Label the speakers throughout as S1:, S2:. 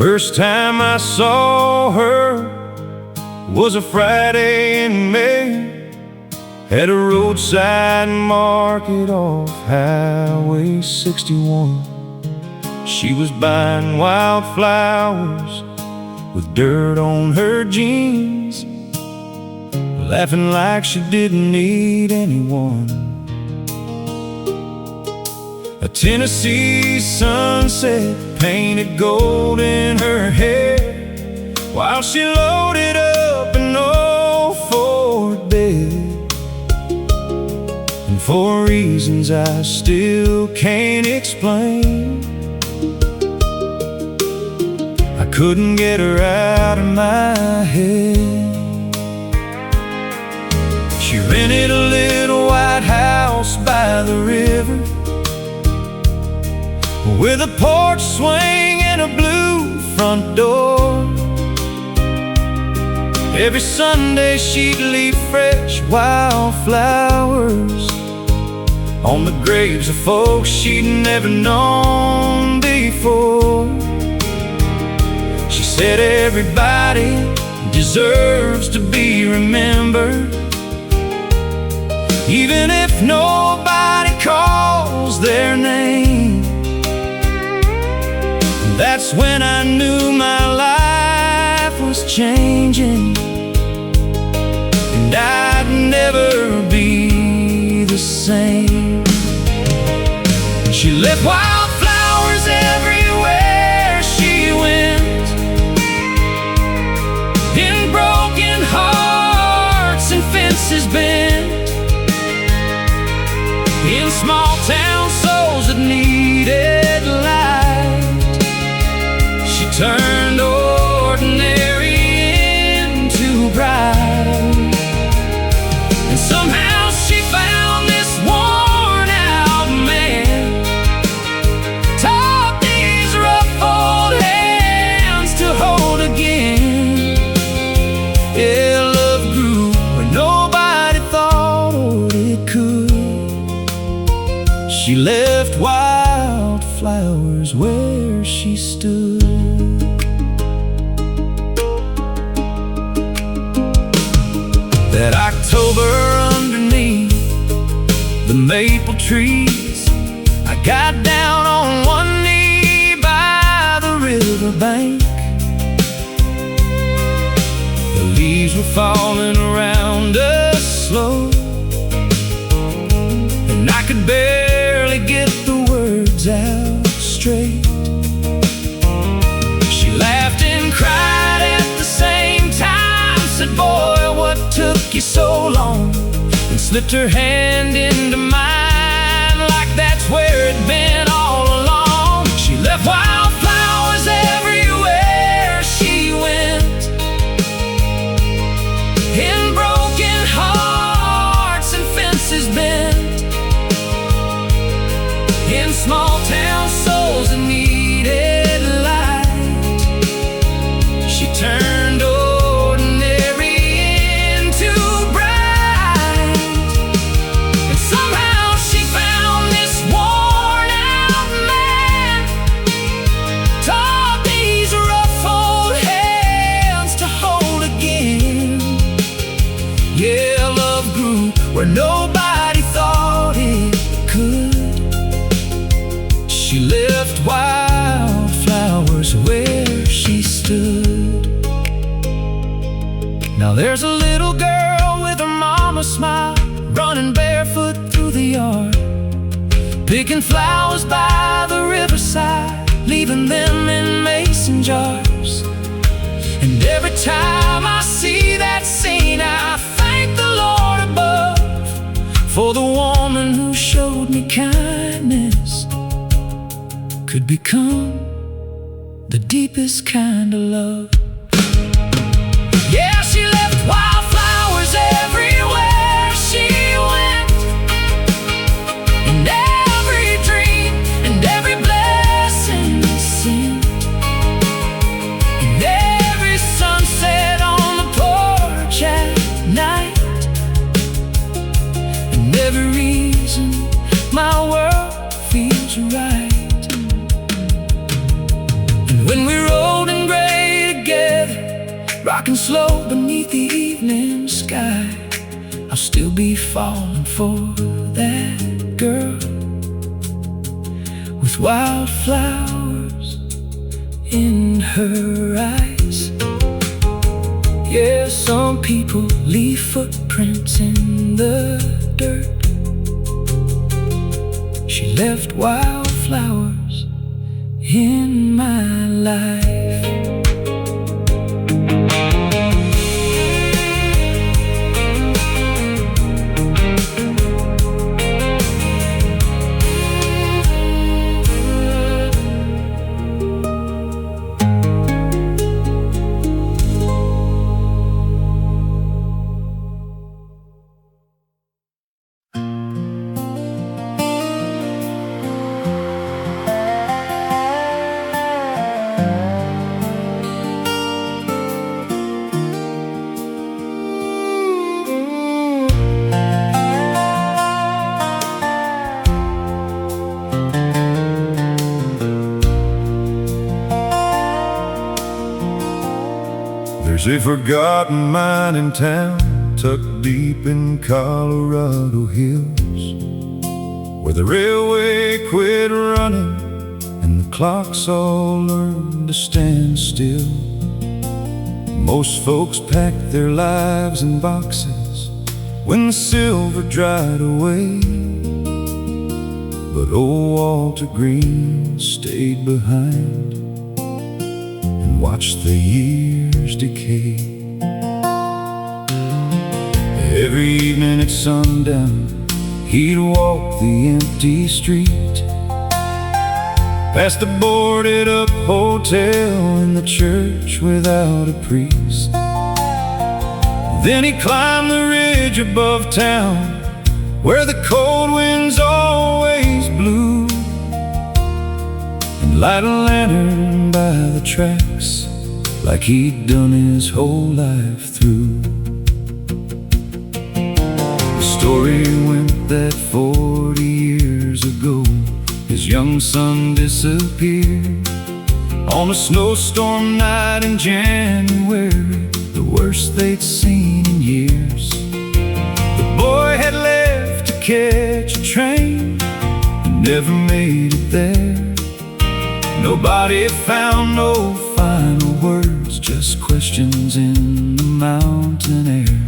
S1: First time I saw her was a Friday in May at a roadside market off Highway 61. She was buying wildflowers with dirt on her jeans, laughing like she didn't need anyone. A Tennessee sunset painted gold in her hair while she loaded up an old Ford bed. And for reasons I still can't explain, I couldn't get her out of my head. She rented a little white house by the river with a porch swing and a blue front door. Every Sunday she'd leave fresh wildflowers on the graves of folks she'd never known before. She said everybody deserves to be remembered, even if nobody calls their name. That's when I knew my life was changing, and I'd never be the same. She left wildflowers everywhere she went, in broken hearts and fences bent, in small town souls that needed light. She turned ordinary into bright, and somehow she found this worn-out man, taught these rough old hands to hold again. Yeah, love grew where nobody thought it could. She left wildflowers where she stood. That October underneath the maple trees, I got down on one knee by the riverbank. The leaves were falling around us slow, and I could barely get the words out straight. She laughed and cried at the same time, said, "Boy, what took you so long?" and slipped her hand into mine like that's where it'd been all along. She left wildflowers everywhere she went, in broken hearts and fences bent, in small town souls that needed light. She turned ordinary into bright, and somehow she found this worn-out man, taught these rough old hands to hold again. Yeah, love grew where nobody thought it could. She left wildflowers where she stood. Now there's a little girl with her mama's smile, running barefoot through the yard, picking flowers by the riverside, leaving them in mason jars. And every time I see that scene, I thank the Lord above for the woman who showed me kindness could become the deepest kind of love. Yeah, she left wildflowers everywhere she went, and every dream and every blessing sent, and every sunset on the porch at night, and every reason my world feels right. And when we rode in rocking slow beneath the evening sky. I'll still be falling for that girl with wildflowers in her eyes. Yeah, some people leave footprints in the dirt. She left wildflowers in my life.
S2: There's a forgotten mine in town, tucked deep in Colorado hills, where the railway quit running and the clocks all learned to stand still. Most folks packed their lives in boxes when the silver dried away, but old Walter Green stayed behind and watched the years decay. Every evening at sundown, he'd walk the empty street, past the boarded up hotel and the church without a priest. Then he'd climb the ridge above town, where the cold winds always blew, and light a lantern by the tracks like he'd done his whole life through. The story went that 40 years ago his young son disappeared on a snowstorm night in January, the worst they'd seen in years. The boy had left to catch a train and never made it there. Nobody found no final words, just questions in the mountain air.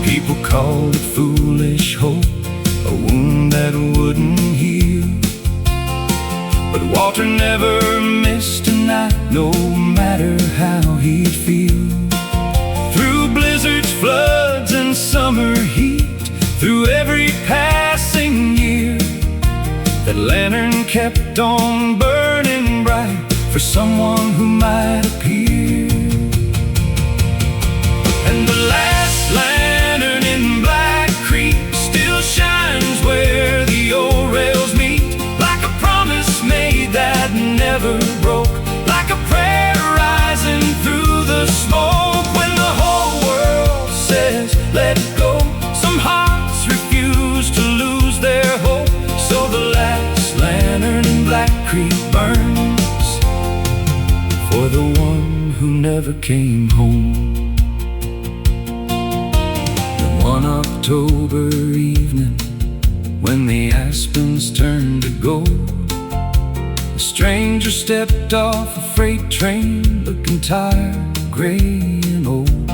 S2: People called it foolish hope, a wound that wouldn't heal, but Walter never missed a night, no matter how he'd feel. Through blizzards, floods, and summer heat, through every passing year, that lantern kept on burning bright for someone who might appear. And the last lantern in Black Creek still shines where the old rails meet, like a promise made that never broke, like a prayer rising through the smoke. When the whole world says let go, some hearts refuse to lose their hope, so the last lantern in Black Creek burns for the one who never came home. One October evening, when the aspens turned to gold, a stranger stepped off a freight train, looking tired, gray, and old.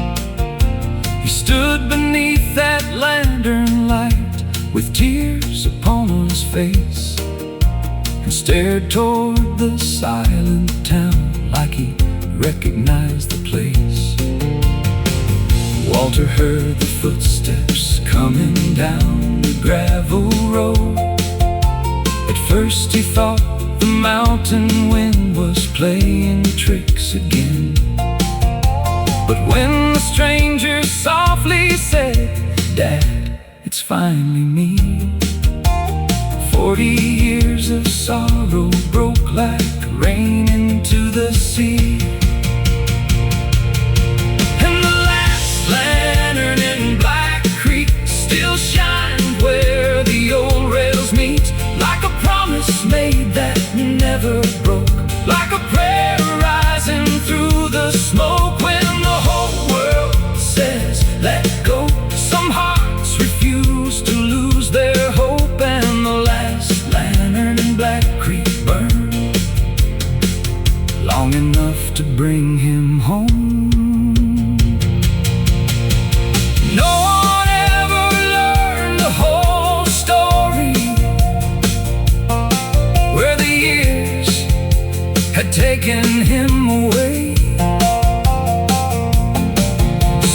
S2: He stood beneath that lantern light with tears upon his face, and stared toward the silent town like he recognized the place. Walter heard the footsteps coming down the gravel road. At first he thought the mountain wind was playing tricks again, but when the stranger softly said, "Dad, it's finally me," 40 years of sorrow broke like rain into the sea. Lantern in Black Creek still shines where the old rails meet, like a promise made that never broke, like a prayer rising through the smoke.
S1: home. No one ever learned the whole story, where the years had taken him away.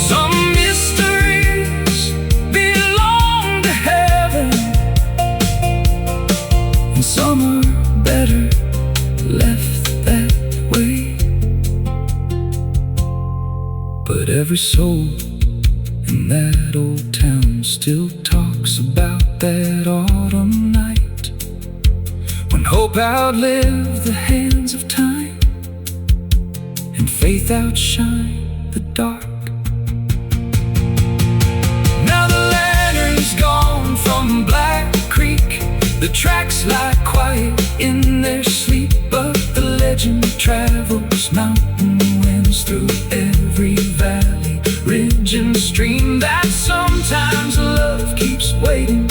S1: Some mysteries belong to heaven, and some are better left that way. But every soul in that old town still talks about that autumn night, when hope outlived the hands of time, and faith outshined the dark. Now the lantern's gone from Black Creek, the tracks lie quiet in their sleep, but the legend travels mountain winds through every valley, ridge and stream, that sometimes love keeps waiting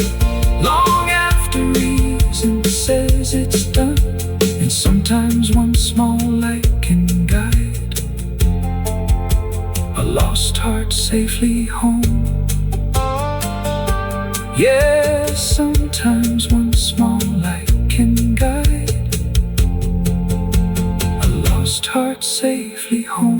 S1: long after reason says it's done, and sometimes one small light can guide a lost heart safely home. Yeah, sometimes one small light can guide a lost heart safely home.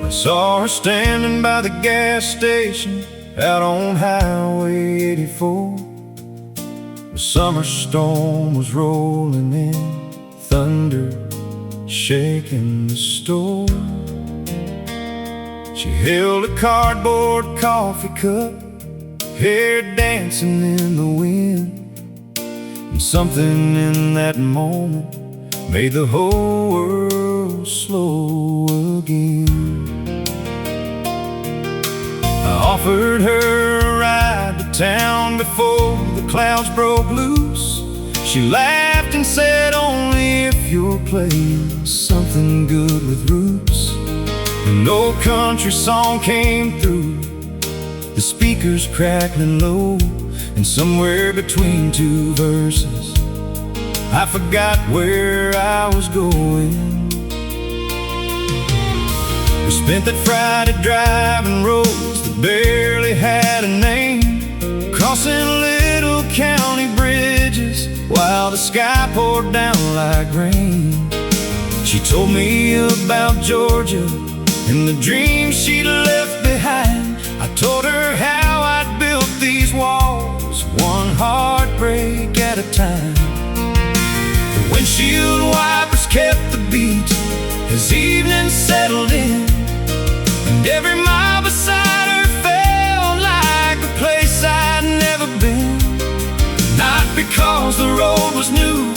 S2: Saw her standing by the gas station out on Highway 84. The summer storm was rolling in, thunder shaking the store. She held a cardboard coffee cup, hair dancing in the wind, and something in that moment made the whole world slow again. I offered her a ride to town before the clouds broke loose. She laughed and said, only if you're playing something good with roots. An old country song came through, the speakers crackling low, and somewhere between two verses I forgot where I was going. We spent that Friday driving roads that barely had a name, crossing little county bridges while the sky poured down like rain. She told me about Georgia and the dreams she'd left behind. I told her how I'd built these walls, one heartbreak at a time. The windshield wipers kept the beat as evening settled in, and every mile beside her felt like a place I'd never been. Not because the road was new,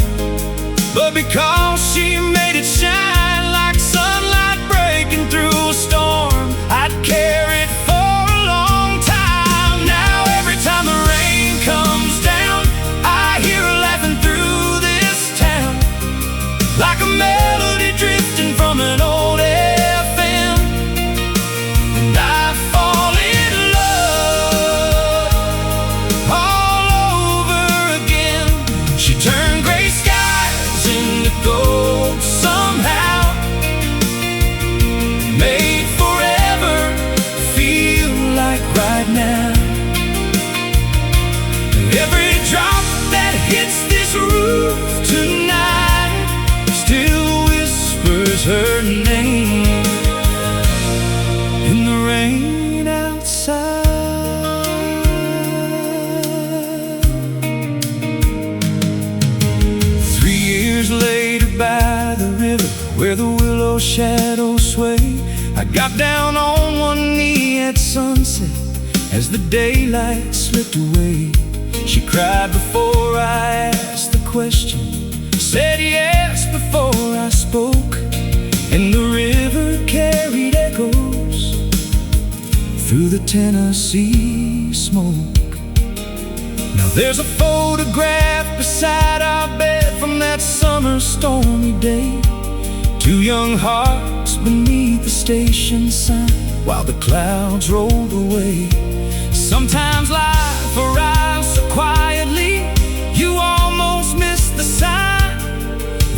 S2: but because she made it shine like sunlight breaking through a storm I'd carried for a long time. Now every time the rain comes down, I hear her laughing through this town, like a melody drifting from an old FM, and I fall in love all over again. She turned gray skies into gold somehow, made forever feel like right now. Every drop that hits this roof tonight still whispers her name in the rain outside. 3 years later by the river where the willow shadows sway, I got down on one knee at sunset as the daylight slipped away. She cried before I asked the question,
S1: said yes before I spoke, and the river carried echoes through the Tennessee smoke. Now there's a photograph beside our bed from that summer stormy day. Two young hearts beneath the station sign while the clouds rolled away. Sometimes life arrives so quietly you almost miss the sign.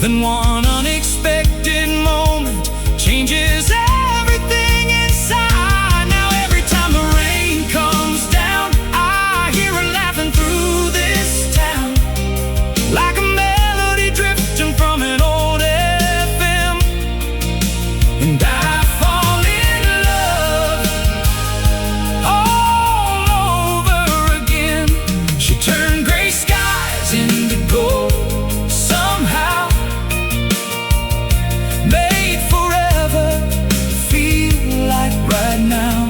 S1: Then one unexpected moment changes everything inside. Now every time the rain comes down, I hear her laughing through this town, like a melody drifting from an old FM. And I fall in love all over again. She turned gray skies into gold somehow, made forever feel like right now.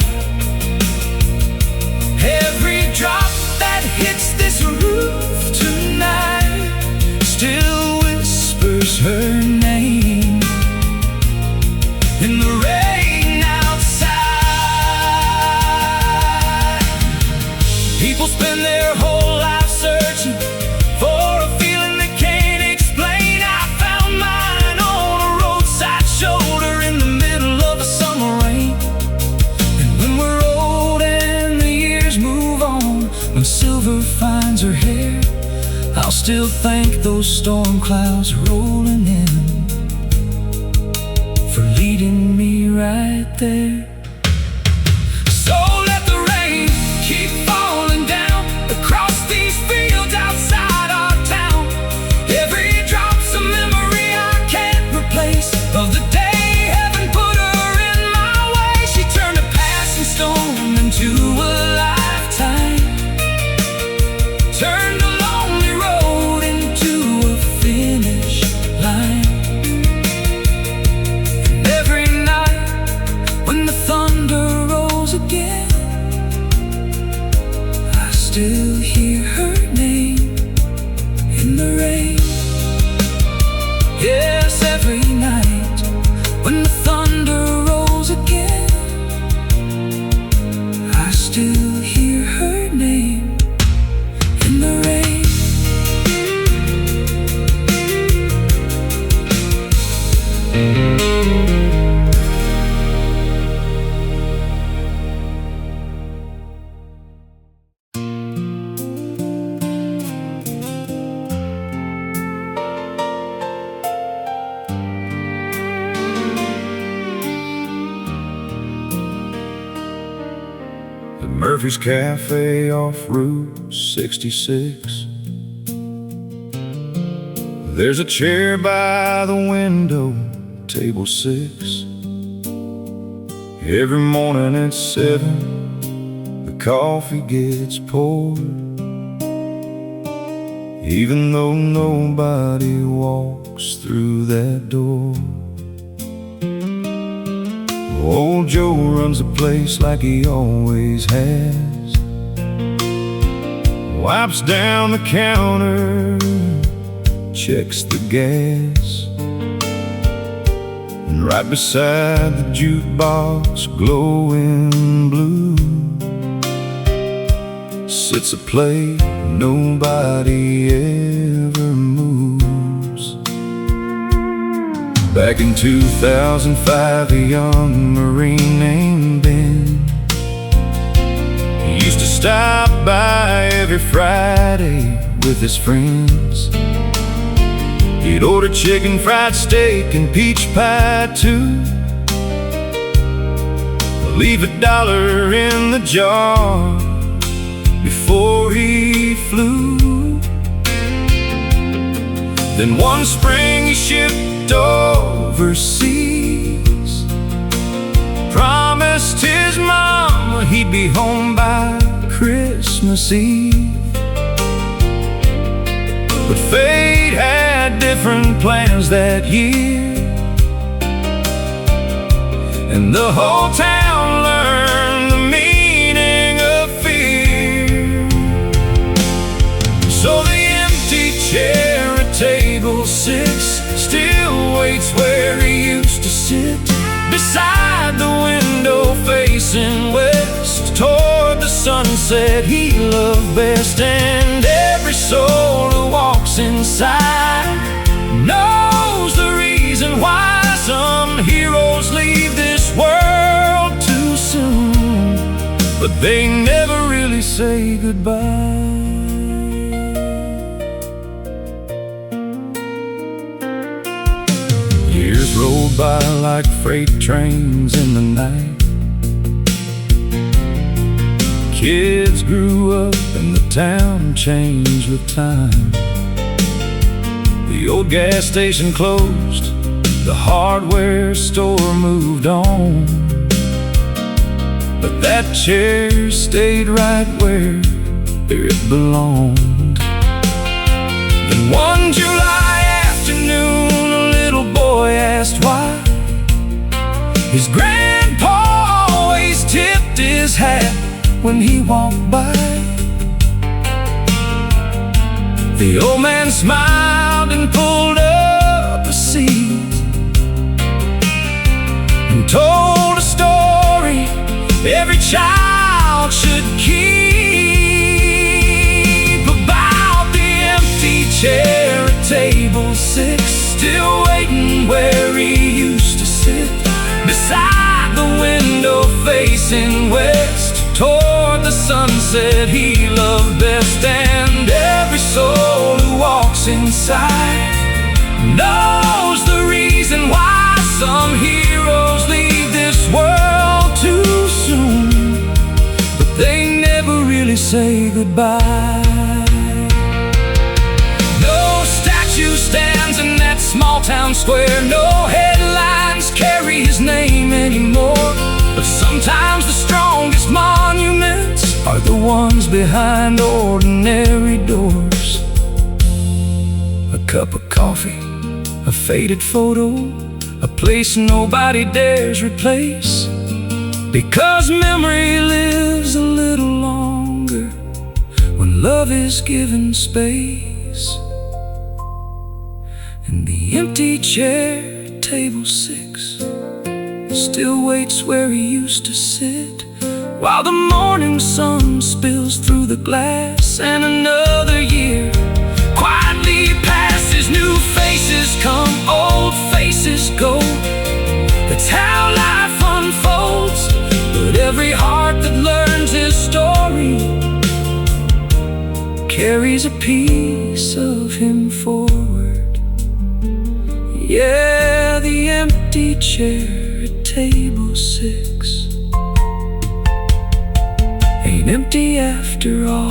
S1: Every drop that hits this roof tonight still whispers her name in the rain outside. People spend their whole life searching for a feeling they can't explain. I found mine on a roadside shoulder in the middle of a summer rain. And when we're old and the years move on, when silver finds her hair, I'll still thank those storm clouds rolling in for leading me right there. So let the rain keep falling down across these fields outside our town. Every drop's a memory I can't replace of the day heaven put her in my way. She turned a passing storm into a lifetime, turned a lonely road into a finish line. And every night when the thunder rolls again, I still hear her name in the rain. Yes, every night when the thunder rolls again, I still hear her name in the rain.
S2: The Murphy's Cafe off Route 66. There's a chair by the window, table 6. Every morning at 7, the coffee gets poured, even though nobody walks through that door. Old Joe runs the place like he always has, wipes down the counter, checks the gas. And right beside the jukebox, glowing blue, sits a plate nobody ever moves. Back in 2005, a young Marine named Ben, he used to stop by every Friday with his friends. He'd order chicken fried steak and peach pie too, leave $1 in the jar before he flew. Then one spring he shipped overseas, promised his mama he'd be home by Christmas Eve. But fate had different plans that year, and the whole town learned the meaning of fear. So the empty chair at table 6 still waits where he used to sit, beside the window facing west, toward the sunset he loved best. And every soul who walks inside knows the reason why some heroes leave this world too soon, but they never really say goodbye. Years rolled by like freight trains in the night. Kids grew up and the town changed with time. The old gas station closed, the hardware store moved on, but that chair stayed right where it belonged. Then one July afternoon, a little boy asked why his grandpa always tipped his hat when he walked by. The old man smiled and pulled up a seat and told a story every child should keep, about the empty chair at table 6, still waiting where he used to sit, beside the window facing west, toward the sunset he loved best. And every soul who walks inside knows the reason why some heroes leave this world too soon, but they never really say goodbye. No statue stands in that small town square, no headlines carry his name anymore, but sometimes the strongest monuments are the ones behind ordinary doors. A cup of coffee, a faded photo, a place nobody dares replace, because memory lives a little longer when love is given space. And the empty chair at table 6 still waits where he used to sit, while the morning sun spills through the glass, and another year quietly passes. New faces come, old faces go. That's how life unfolds, but every heart that learns his story carries a piece of him forward. Yeah, the empty chair at table 6 ain't empty after all.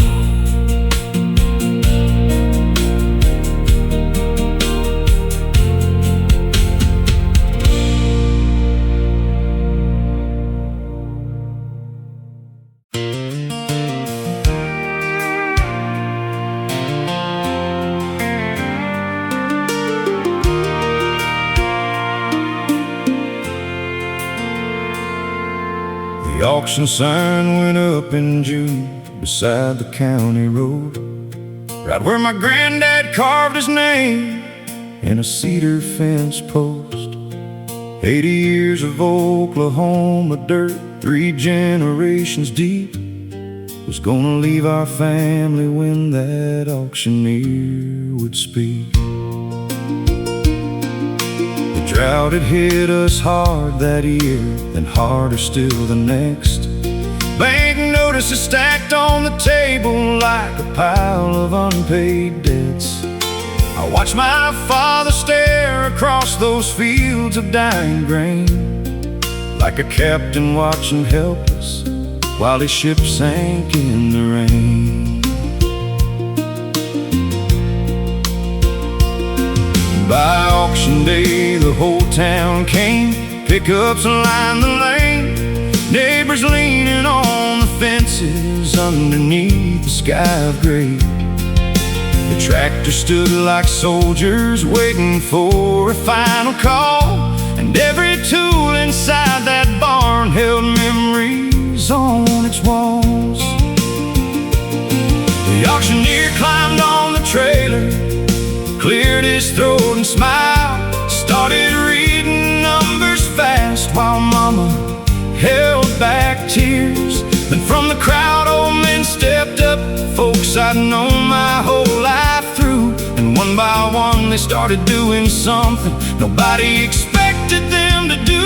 S2: The auction sign went up in June beside the county road, right where my granddad carved his name in a cedar fence post. 80 years of Oklahoma dirt, 3 generations deep, was gonna leave our family when that auctioneer would speak. The drought had hit us hard that year, then harder still the next. Bank notices stacked on the table like a pile of unpaid debts. I watched my father stare across those fields of dying grain, like a captain watching helpless while his ship sank in the rain. By auction day the whole town came, pickups lined the lane, neighbors leaning on the fences underneath the sky of gray. The tractor stood like soldiers waiting for a final call, and every tool inside that barn held memories on its walls. The auctioneer climbed on the trailer, cleared his throat and smiled. they started doing something nobody expected them to do.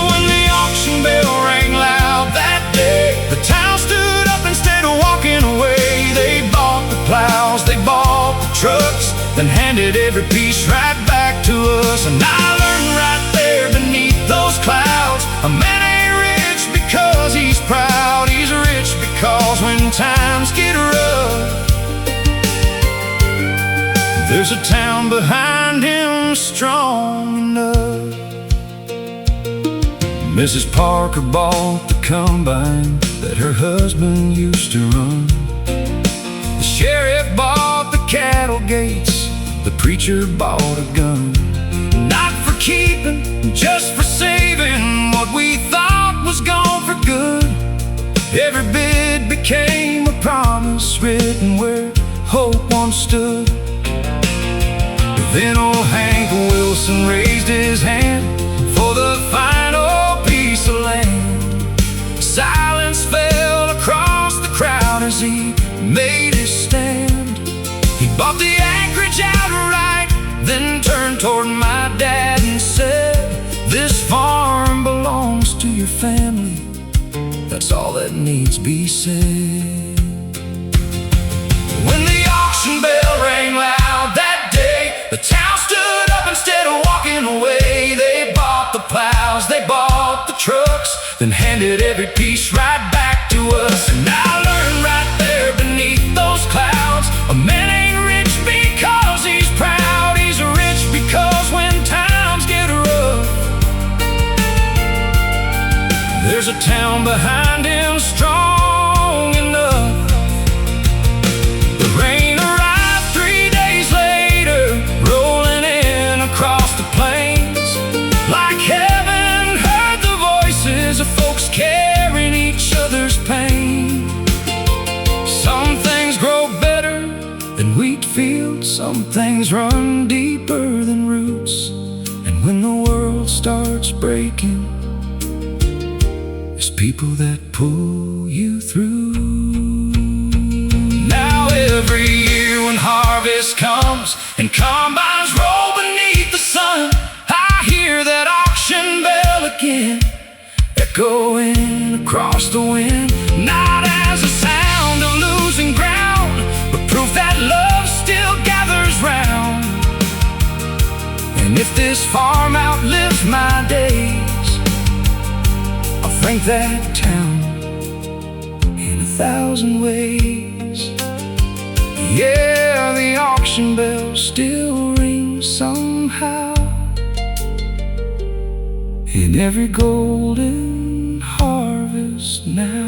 S2: When the auction bell rang loud that day, the town stood up instead of walking away. They bought the plows, they bought the trucks, then handed every piece right back to us. And I learned right there beneath those clouds, a man ain't rich because he's proud. He's rich because when times get rough, there's a town behind him strong enough. Mrs. Parker bought the combine that her husband used to run. The sheriff bought the cattle gates, the preacher bought a gun. Not for keeping, just for saving what we thought was gone for good. Every bid became a promise written where hope once stood. Then old Hank Wilson raised his hand for the final piece of land. Silence fell across the crowd as he made his stand. He bought the acreage outright, then turned toward my dad and said, "This farm belongs to your family. That's all that needs be said." When the auction bell rang loud that day, the town stood up instead of walking away. They bought the plows, they bought the trucks, then handed every piece right back to us. And I learned right there beneath those clouds, a man ain't rich because he's proud. He's rich because when times get rough, there's a town behind him strong enough. The rain arrived 3 days later, rolling in across the plains. Like heaven heard the voices of folks carrying each other's pain. Some things grow better than wheat fields, some things run deeper than roots. And when the world starts breaking, there's people that pull you through. Now every year when harvest comes and combines roll beneath the sun, I hear that auction bell again, echoing across the wind. Not as a sound of losing ground, but proof that love still gathers round. And if this farm outlives my days, I'll thank that town in 1,000 ways. Yeah, the auction bell still rings somehow in every golden harvest now.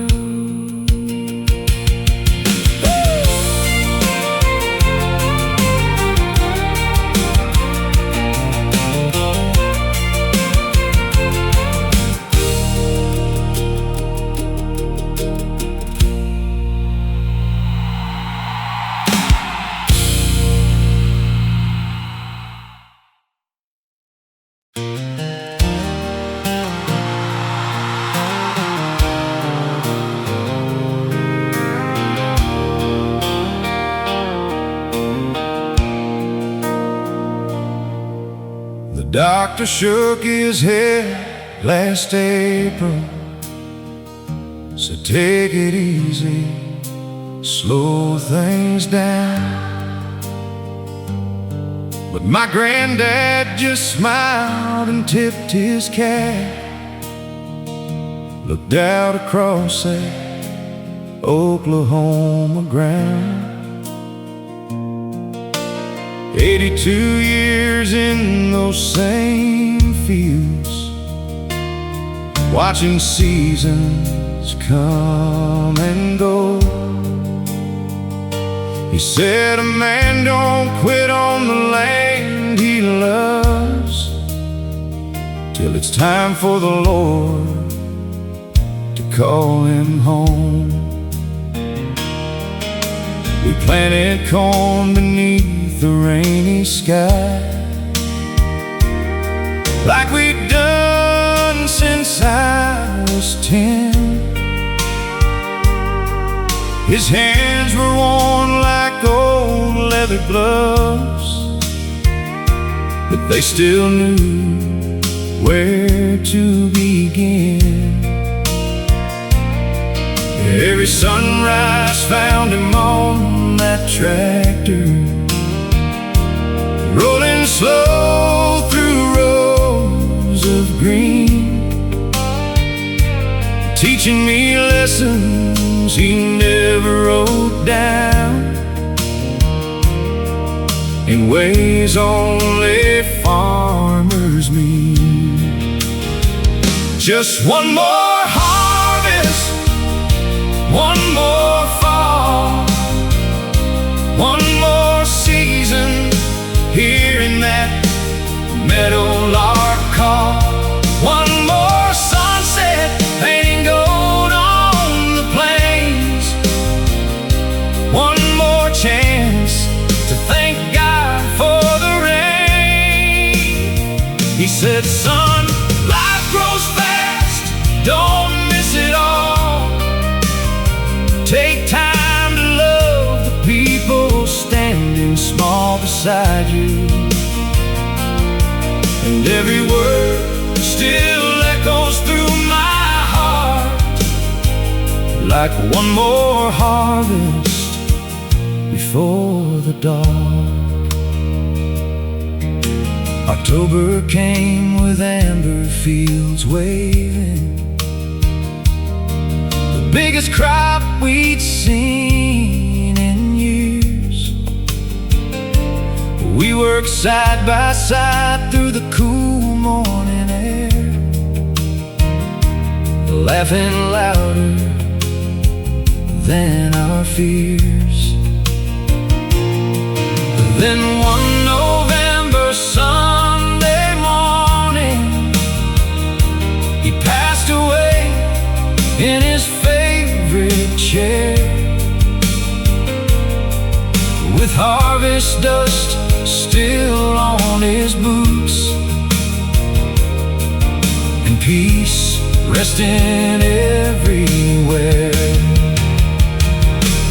S2: The doctor shook his head last April, said take it easy, slow things down. But my granddad just smiled and tipped his cap, looked out across that Oklahoma ground. 82 years in those same fields, watching seasons come and go. He said a man don't quit on the land he loves till it's time for the Lord to call him home. We planted corn beneath the rainy sky, like we'd done since I was 10. His hands were worn like old leather gloves, but they still knew where to begin. Every sunrise found him on that tractor, rolling slow through rows of green, teaching me lessons he never wrote down, in ways only farmers mean. Just one more harvest, one more fall, one more season, hearing that meadowlark call. One more sunset, painting gold on the plains. One more chance to thank God for the rain. He said, son, life grows fast, don't miss it all. Take time to love the people standing small beside you. And every word still echoes through my heart, like one more harvest before the dark. October came with amber fields waving, the biggest crop we'd seen in years. We worked side by side through the cool morning air, laughing louder than our fears. Then one November Sunday morning, he passed away in his favorite chair, with harvest dust still on his boots, and peace resting everywhere.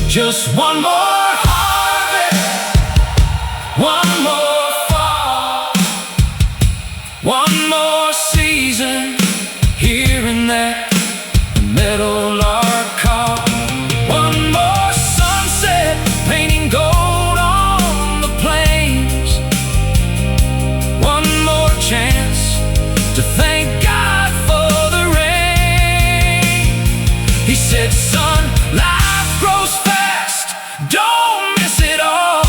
S2: Just one more harvest, one more fall, one more season, hearing that meadowlark call. One more sunset, painting gold on the plains. One more chance to thank God for the rain. He said, son, life grows fast, don't miss it all.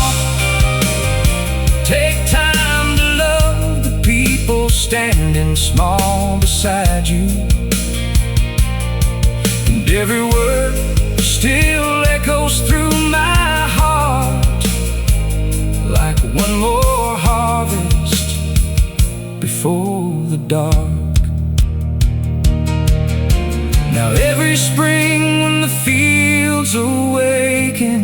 S2: Take time to love the people standing small beside you. And every word still echoes through my heart, like one more harvest before the dark. Now every spring when the fields awaken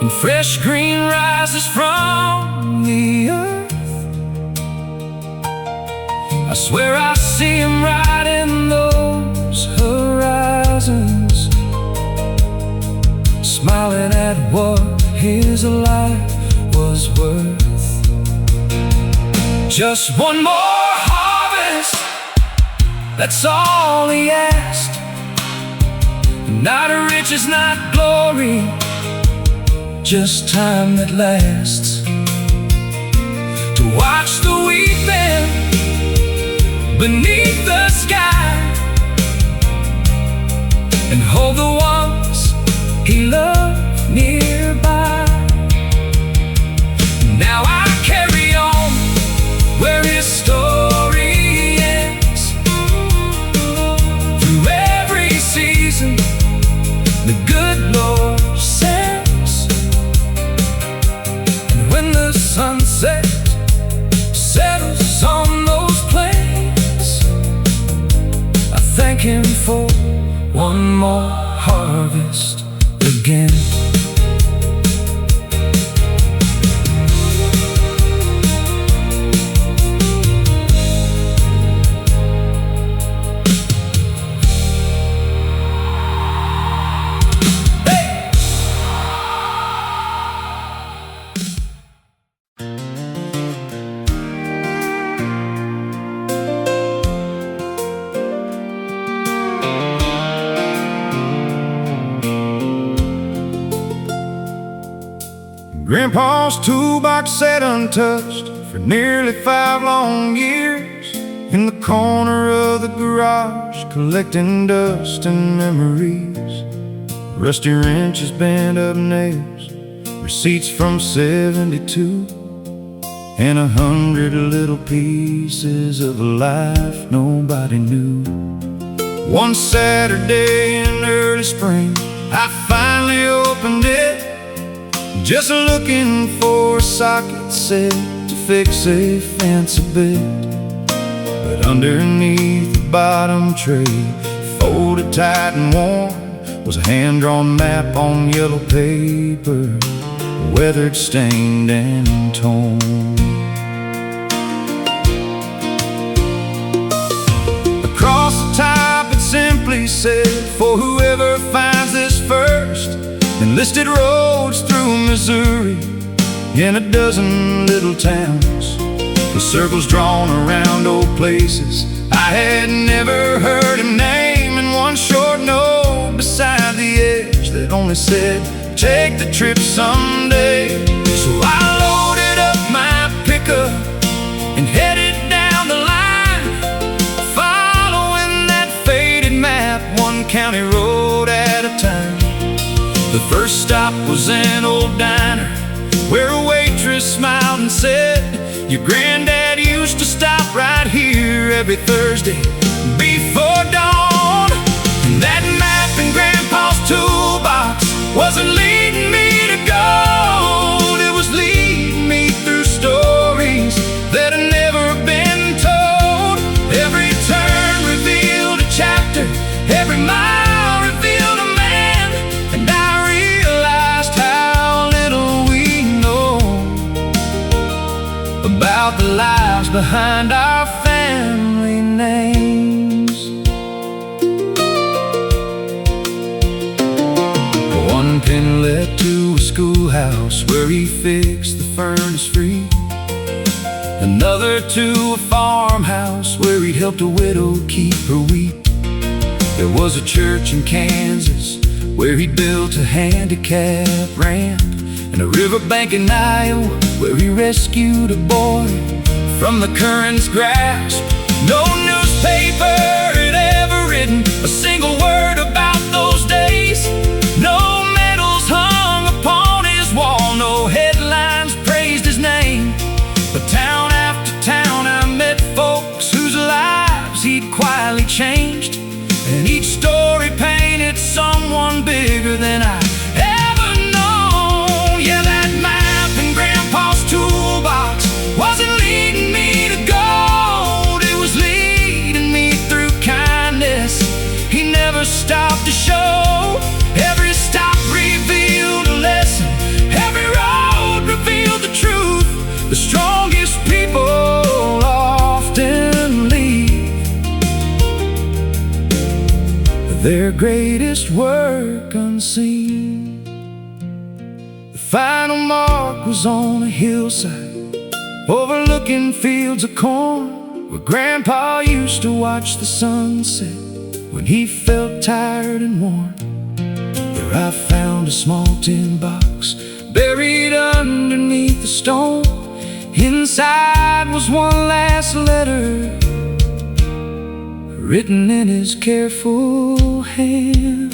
S2: and fresh green rises from the earth, I swear I see him right in those horizons, smiling at what his life was worth. Just one more harvest, that's all he asked. Not riches, not glory, just time that lasts. To watch the weeping beneath the sky, and hold the ones he loved nearby. Now I carry on where his story ends. Through every season the good Lord sends, and when the sunset settles on those plains, I thank him for one more harvest again.
S1: Grandpa's toolbox sat untouched for nearly 5 long years in the corner of the garage, collecting dust and memories. Rusty wrenches, bent up nails, receipts from '72, and 100 little pieces of a life nobody knew. One Saturday in early spring, I finally opened it, just looking for a socket set to fix a fancy bed. But underneath the bottom tray, folded tight and worn, was a hand-drawn map on yellow paper, weathered, stained, and torn. Across the top it simply said, "For whoever finds this first," and listed roads through Missouri in a dozen little towns, with circles drawn around old places I had never heard him name, and one short note beside the edge that only said, "Take the trip someday." So I loaded up my pickup and headed down the line, following that faded map, one county road at a time. The first stop was an old diner where a waitress smiled and said, "Your granddad used to stop right here every Thursday before dawn." And that map in Grandpa's toolbox wasn't leading me to gold, it was leading me through stories that had never been told. Every turn revealed a chapter, every mile revealed a man, and I realized how little we know about the lives behind our family names. One pen led to a schoolhouse where he fixed the furnace free, another to a farmhouse where he'd helped a widow keep her wheat. There was a church in Kansas where he built a handicap ramp, and a riverbank in Iowa where he rescued a boy from the current's grasp. No newspaper had ever written a single word about those days, no medals hung upon his wall, no headlines praised his name. But town after town I met folks whose lives he'd quietly changed, and each story painted someone bigger than I ever known. Yeah, that map in Grandpa's toolbox wasn't leading me to gold, it was leading me through kindness he never stopped to show. Every stop revealed a lesson, every road revealed the truth. The strongest people often leave their greatest work unseen. The final mark was on a hillside overlooking fields of corn, where Grandpa used to watch the sunset when he felt tired and worn. There I found a small tin box buried underneath the stone. Inside was one last letter, written in his careful hand.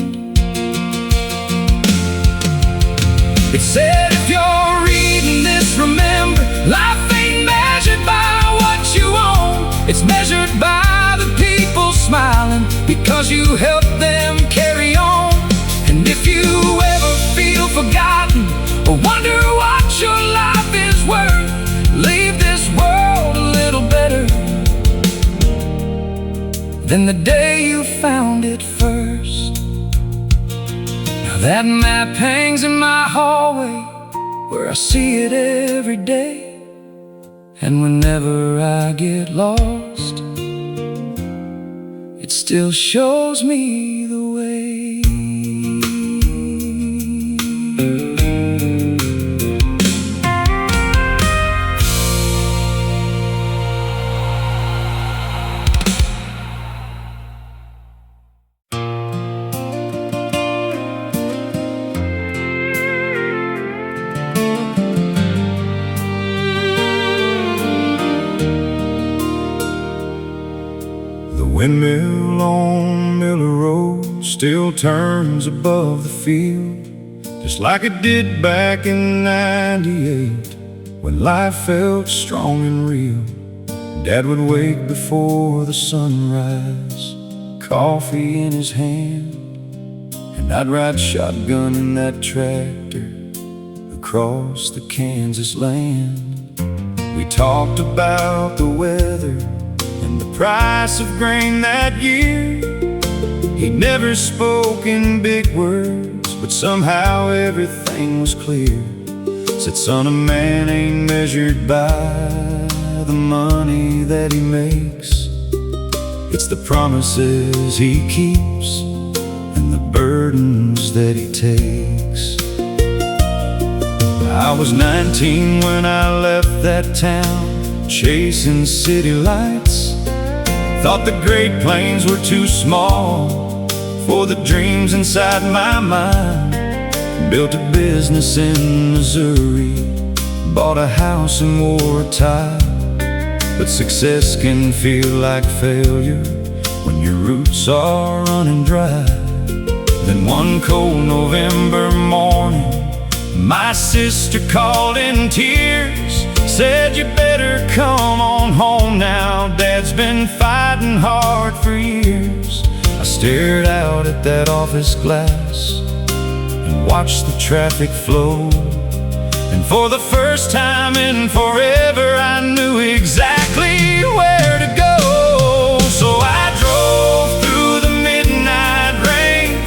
S1: It said, "If you're reading this, remember, life ain't measured by what you own. It's measured by the people smiling because you helped them carry on. And if you ever feel forgotten or wonder what your life is worth, leave this world a little better than the day you found it first." Now that map hangs in my hallway where I see it every day, and whenever I get lost, it still shows me the way.
S2: windmill on Miller Road still turns above the field, just like it did back in '98, when life felt strong and real. Dad would wake before the sunrise, coffee in his hand, and I'd ride shotgun in that tractor across the Kansas land. We talked about the weather and the price of grain that year. He never spoke in big words, but somehow everything was clear. Said, son, a man ain't measured by the money that he makes. It's the promises he keeps and the burdens that he takes. I was 19 when I left that town, chasing city lights. Thought the Great Plains were too small for the dreams inside my mind. Built a business in Missouri, bought a house and wore a tie. But success can feel like failure when your roots are running dry. Then one cold November morning, my sister called in tears, said, you better come on home now, Dad's been fighting hard for years. I stared out at that office glass and watched the traffic flow, and for the first time in forever I knew exactly where to go. So I drove through the midnight rain,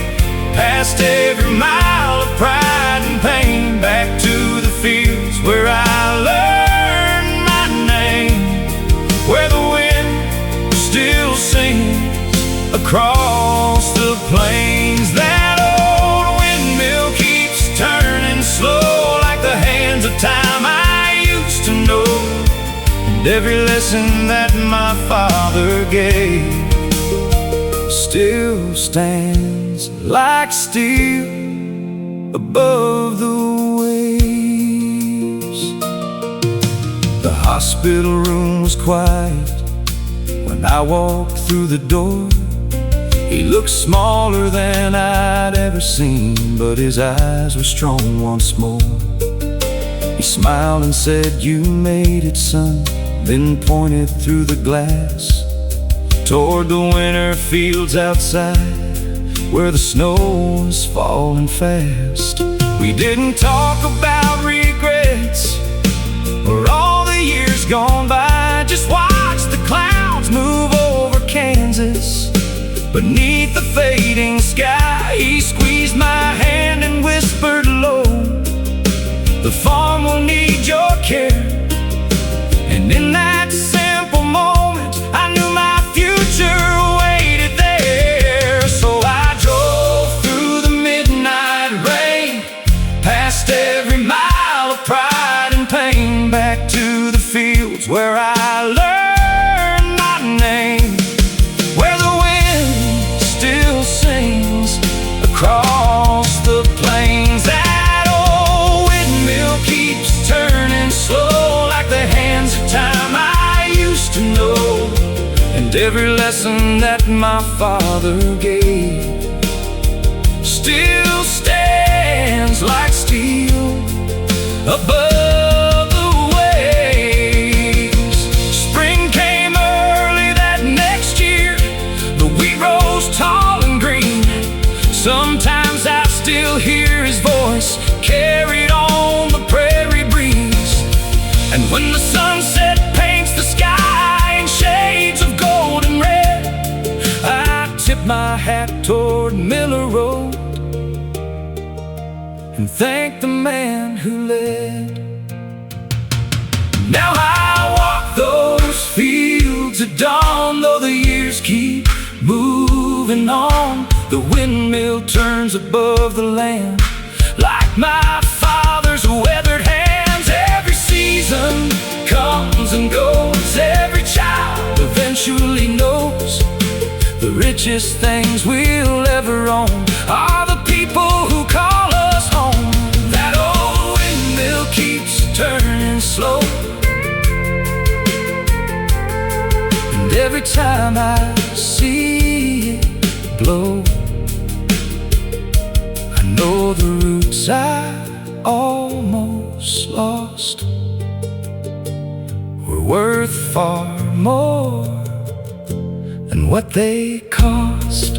S2: past every mile of pride and pain, back to the fields where I learned my name, where the wind still sings across the plains. That old windmill keeps turning slow, like the hands of time I used to know. And every lesson that my father gave still stands like steel above the waves. The hospital room was quiet when I walked through the door. He looked smaller than I'd ever seen, but his eyes were strong once more. He smiled and said, you made it, son, then pointed through the glass toward the winter fields outside, where the snow was falling fast. We didn't talk about regrets or all the years gone by, just watched the clouds move over Kansas. Beneath the fading sky, he squeezed my hand and whispered low, the farm will need your care. And in that simple moment, I knew my future waited there. So I drove through the midnight rain, past every mile of pride and pain, back to the fields where I learned my name, where the wind still sings across the plains. That old windmill keeps turning slow, like the hands of time I used to know. And every lesson that my father gave still stands like steel above the waves. Spring came early that next year, the wheat rose tall and green. Sometimes I still hear his voice carried on the prairie breeze. And when the sunset paints the sky in shades of gold and red, I tip my hat toward Miller Road and thank the man who led. Now I walk those fields at dawn, though the years keep moving on. The windmill turns above the land, like my father's weathered hands. Every season comes and goes, every child eventually knows the richest things we'll ever own are the people who call us home. That old windmill keeps turning slow, and
S1: every time I see it blow. I know the roots I almost lost were worth far more than what they cost.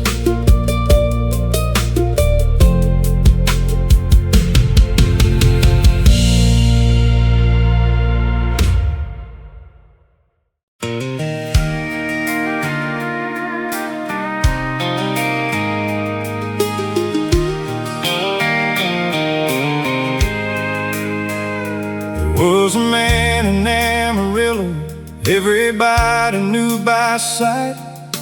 S2: Was a man in Amarillo everybody knew by sight,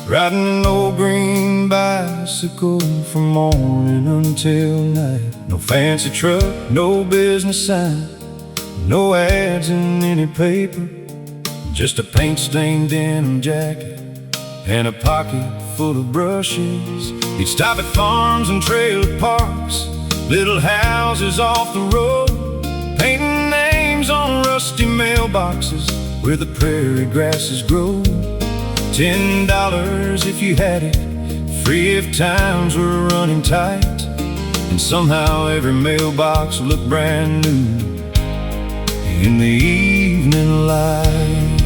S2: riding an old green bicycle from morning until night. No fancy truck, no business sign, no ads in any paper, just a paint-stained denim jacket and a pocket full of brushes. He'd stop at farms and trailer parks, little houses off the road, painting names on rusty mailboxes where the prairie grasses grow. $10 if you had it, free if times were running tight, and somehow every mailbox looked brand new in the evening light.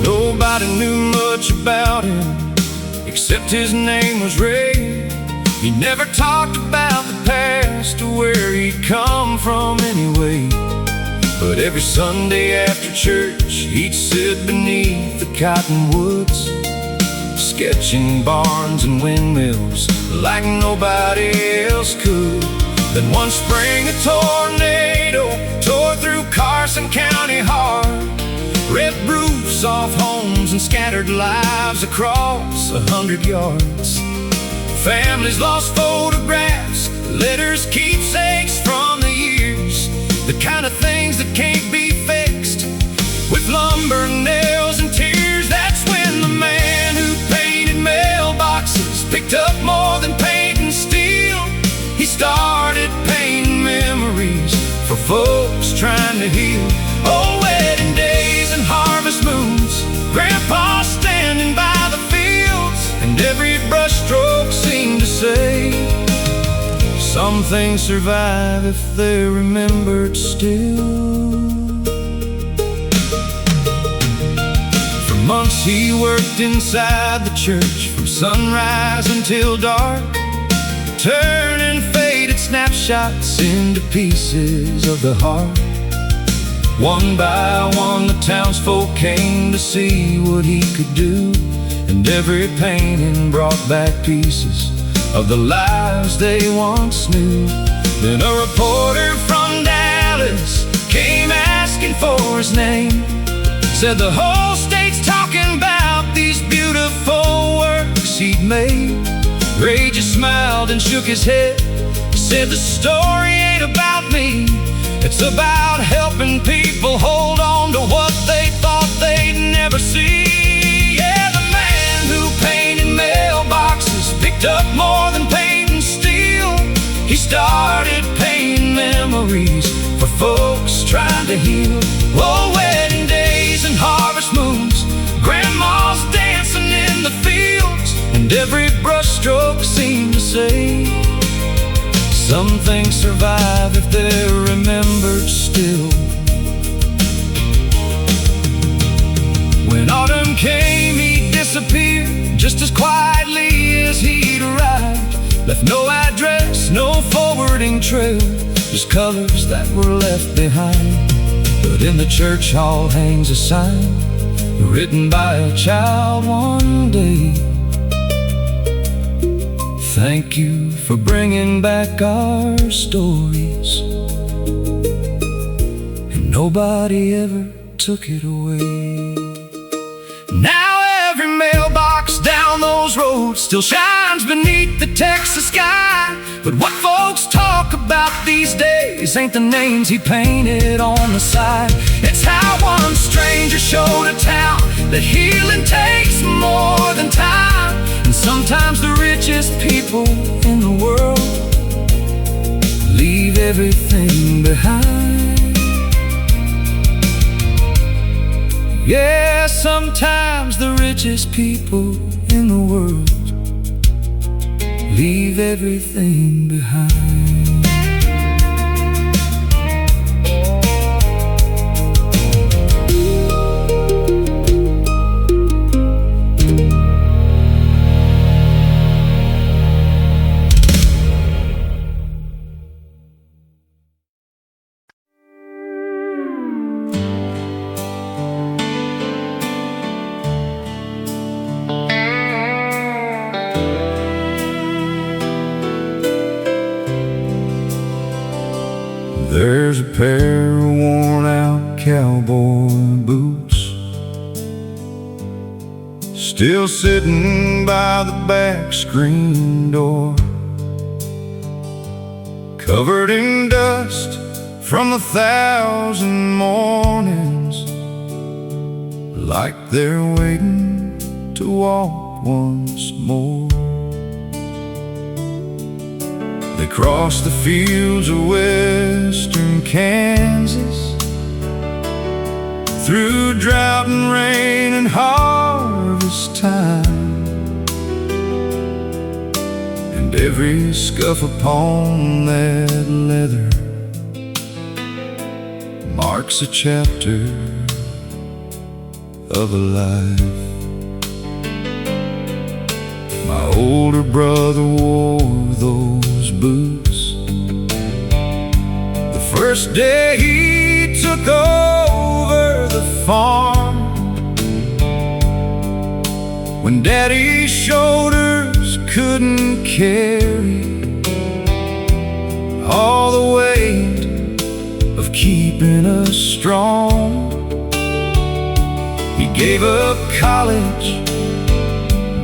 S2: Nobody knew much about him except his name was Ray. He never talked about the past or where he'd come from anyway. But every Sunday after church, he'd sit beneath the cottonwoods, sketching barns and windmills like nobody else could. Then one spring a tornado tore through Carson County hard, ripped roofs off homes and scattered lives across 100 yards. Families lost photographs, letters, keepsakes from the years, the kind of things that can't be fixed with lumber, nails, and tears. That's when the man who painted mailboxes picked up more than paint and steel. He started painting memories for folks trying to heal. Oh, wedding days and harvest moons, Grandpa standing by the fields, and every brushstroke seemed to say, some things survive if they're remembered still. For months he worked inside the church from sunrise until dark, turning faded snapshots into pieces of the heart. One by one the townsfolk came to see what he could do, and every painting brought back pieces of the lives they once knew. Then a reporter from Dallas came asking for his name, said the whole state's talking about these beautiful works he'd made. Ray just smiled and shook his head, said the story ain't about me, it's about helping people hold on to what they thought they'd never see. Yeah, the man who painted mailboxes picked up more than paint and steel. He started painting memories for folks trying to heal. Oh, wedding days and harvest moons, grandmas dancing in the fields, and every brushstroke seemed to say, some things survive if they're remembered still. When autumn came, he disappeared just as quietly as he'd arrived. Left no address, no forwarding trail, just colors that were left behind. But in the church hall hangs a sign written by a child one day. Thank you for bringing back our stories, and nobody ever took it away. Now every mailbox down those roads still shines beneath the Texas sky. But what folks talk about these days ain't the names he painted on the side. It's how one stranger showed a town that healing takes more than time. And sometimes the richest people in the world leave everything behind.
S1: Yeah, sometimes the richest people in the world leave everything behind.
S2: There's a pair of worn-out cowboy boots still sitting by the back screen door, covered in dust from 1,000 mornings, like they're waiting to walk once more. They crossed the fields of western Kansas, through drought and rain and harvest time, and every scuff upon that leather marks a chapter of a life. My older brother wore those boots the first day he took over the farm, when Daddy's shoulders couldn't carry all the weight of keeping us strong. He gave up college,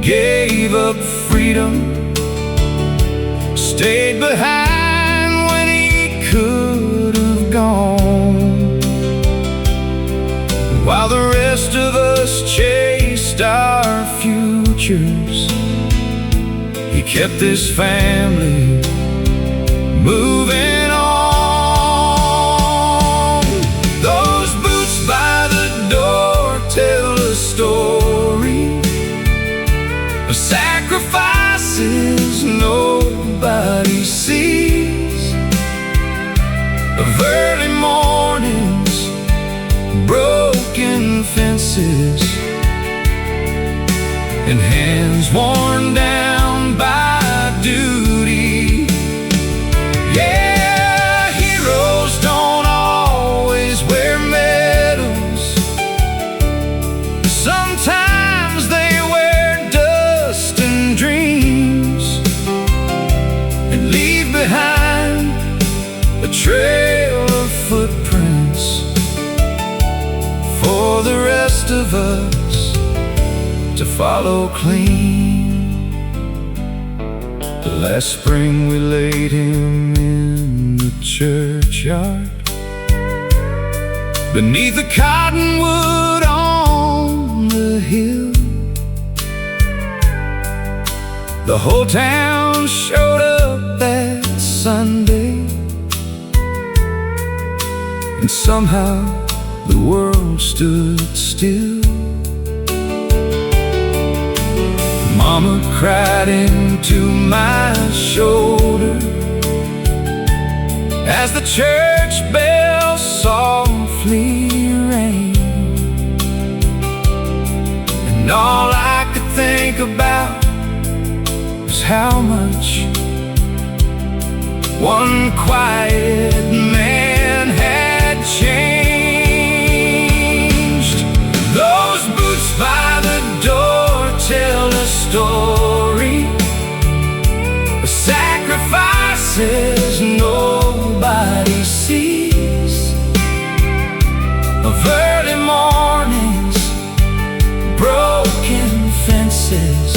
S2: gave up freedom, stayed behind when he could have gone, while the rest of us chased our futures. He kept this family moving on. Those boots by the door tell a story of sacrifices nobody sees, of early mornings, broken fences, and hands worn down by duty. Yeah, heroes don't always wear medals. Sometimes they wear dust and dreams, and leave behind a trail of footprints for the rest of us to follow clean. Last spring we laid him in the churchyard, beneath the cottonwood on the hill. The whole town showed up that Sunday, and somehow the world stood still. Mama cried into my shoulder as the church bell softly rang, and all I could think about was how much one quiet man had changed. Those boots by the door tell a story of sacrifices nobody sees, of early mornings, broken fences,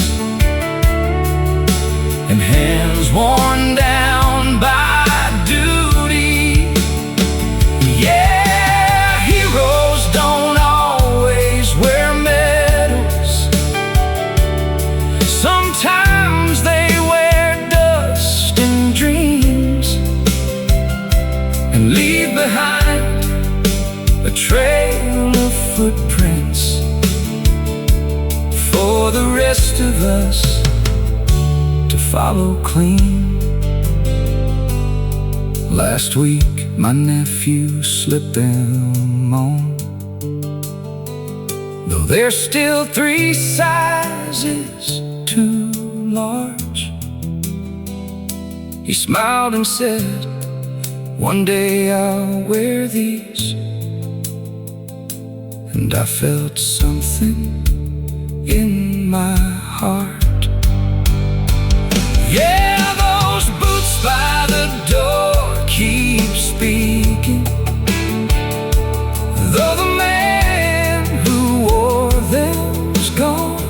S2: and hands worn down by duty. Yeah, heroes don't always wear medals. Sometimes they wear dust and dreams, and leave behind a trail of footprints
S1: for the rest of us to follow clean. Last week my nephew slipped them on, though they're still 3 sizes too large. He smiled and said, "One day I'll wear these." And I felt something in my heart. Yeah, those boots by the door keep speaking, though the man who wore them's gone.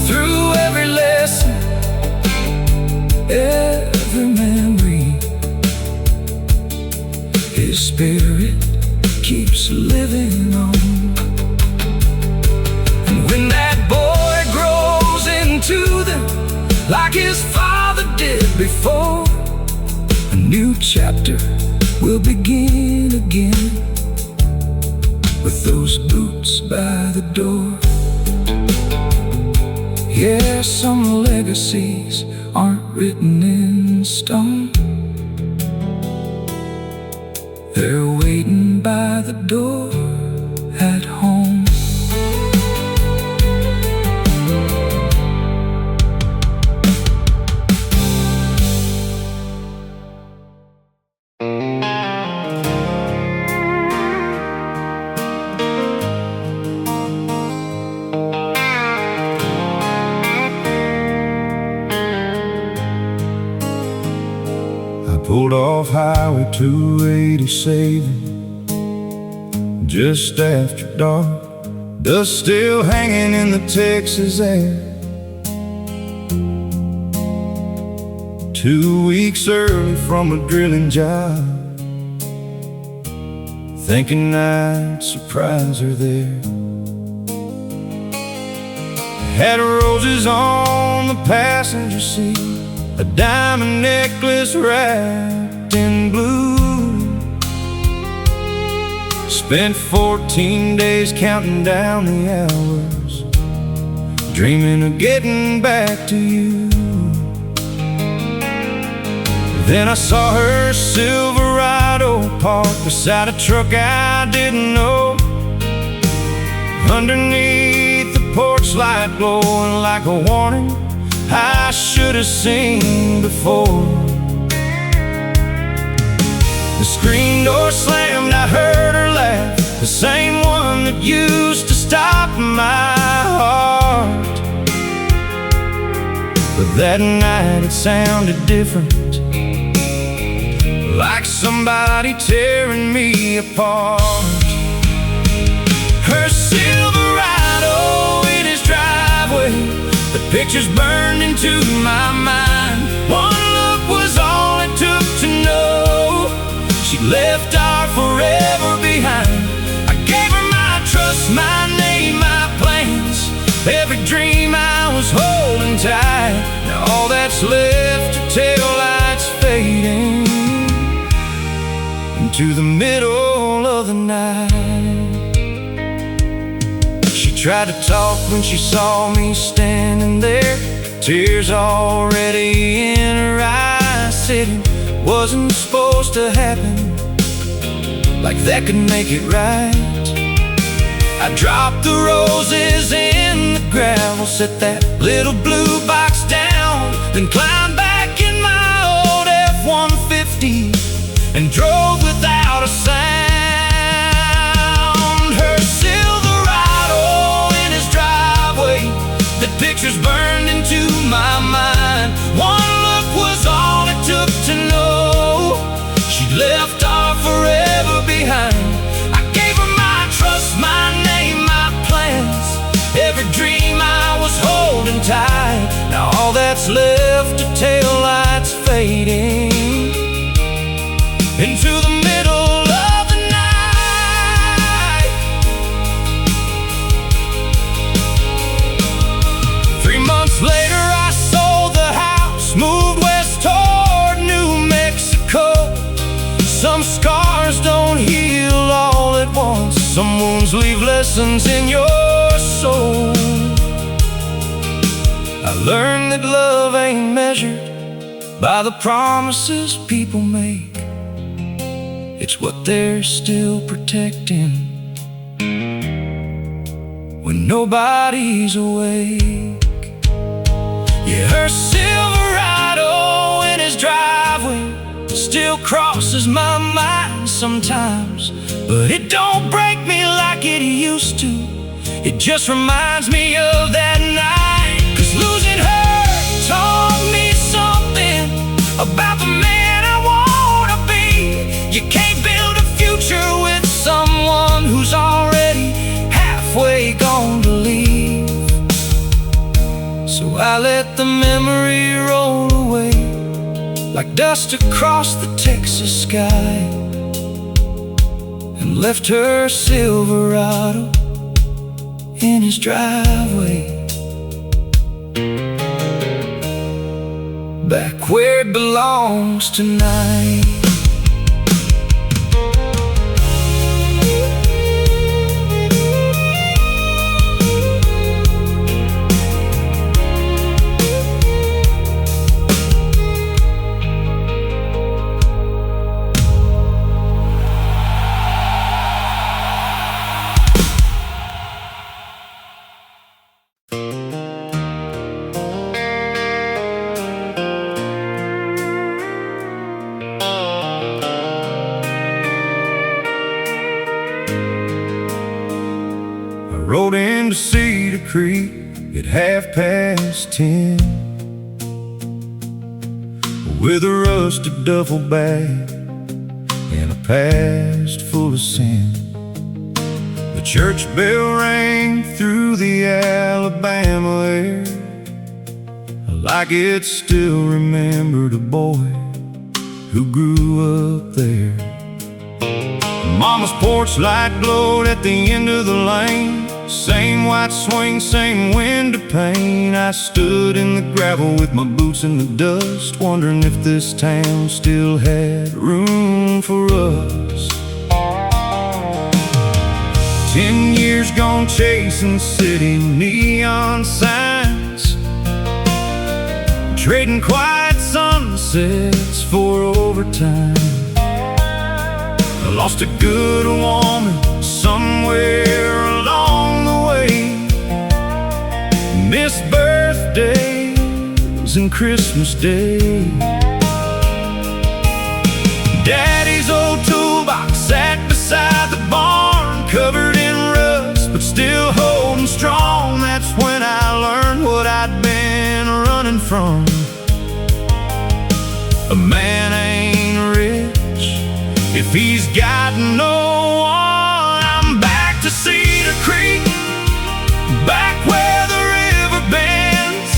S1: Through every lesson, every memory, his spirit keeps living on. And when that boy grows into them like his father did before, a new chapter will begin again with those boots by the door. Yeah, some legacies aren't written in stone. They're waiting by the door at home.
S2: Pulled off Highway 287 just after dark, dust still hanging in the Texas air. 2 weeks early from a drilling job, thinking I'd surprise her there. Had roses on the passenger seat, a diamond necklace wrapped in blue. Spent 14 days counting down the hours, dreaming of getting back to you. Then I saw her Silverado parked beside a truck I didn't know. Underneath the porch light glowing like a warning I should have seen before. The screen door slammed, I heard her laugh, the same one that used to stop my heart. But that night it sounded different, like somebody tearing me apart. Her Silverado in his driveway, the pictures burned into my mind. One look was all it took to know she left our forever behind. I gave her my trust, my name, my plans, every dream I was holding tight. Now all that's left are taillights fading into the middle of the night. She tried to talk when she saw me standing there, tears already in her eyes, said it wasn't supposed to happen, like that could make it right. I dropped the roses in the gravel, set that little blue box down, then climbed back in my old F-150 and drove without a sound. Her Silverado in his driveway, the pictures burned into my mind. One look was all it took to know she left our forever behind. I gave her my trust, my name, my plans, every dream I was holding tight. Now all that's left are taillights fading into the middle of the night. 3 months later I sold the house, moved west toward New Mexico. Some scars don't heal all at once, some wounds leave lessons in your soul.
S1: Learn that love ain't measured by the promises people make. It's what they're still protecting when nobody's awake. Yeah, her Silverado in his driveway still crosses my mind sometimes, but it don't break me like it used to. It just reminds me of that night. 'Cause losing her taught me something about the man I wanna be. You can't build a future with someone who's already halfway gone to leave. So I let the memory roll away like dust across the Texas sky, and left her Silverado in his driveway, back where it belongs tonight.
S2: Rode into Cedar Creek at 10:30 with a rusted duffel bag and a past full of sin. The church bell rang through the Alabama air like it still remembered a boy who grew up there. Mama's porch light glowed at the end of the lane. Same white swing, same window pane. I stood in the gravel with my boots in the dust, wondering if this town still had room for us. 10 years gone chasing city neon signs, trading quiet sunsets for overtime. I lost a good woman somewhere along the way, missed birthdays and Christmas Day. Daddy's old toolbox sat beside the barn, covered in rust but still holding strong. That's when I learned what I'd been running from. A man ain't rich if he's got no one. I'm back to Cedar Creek, back where the river bends,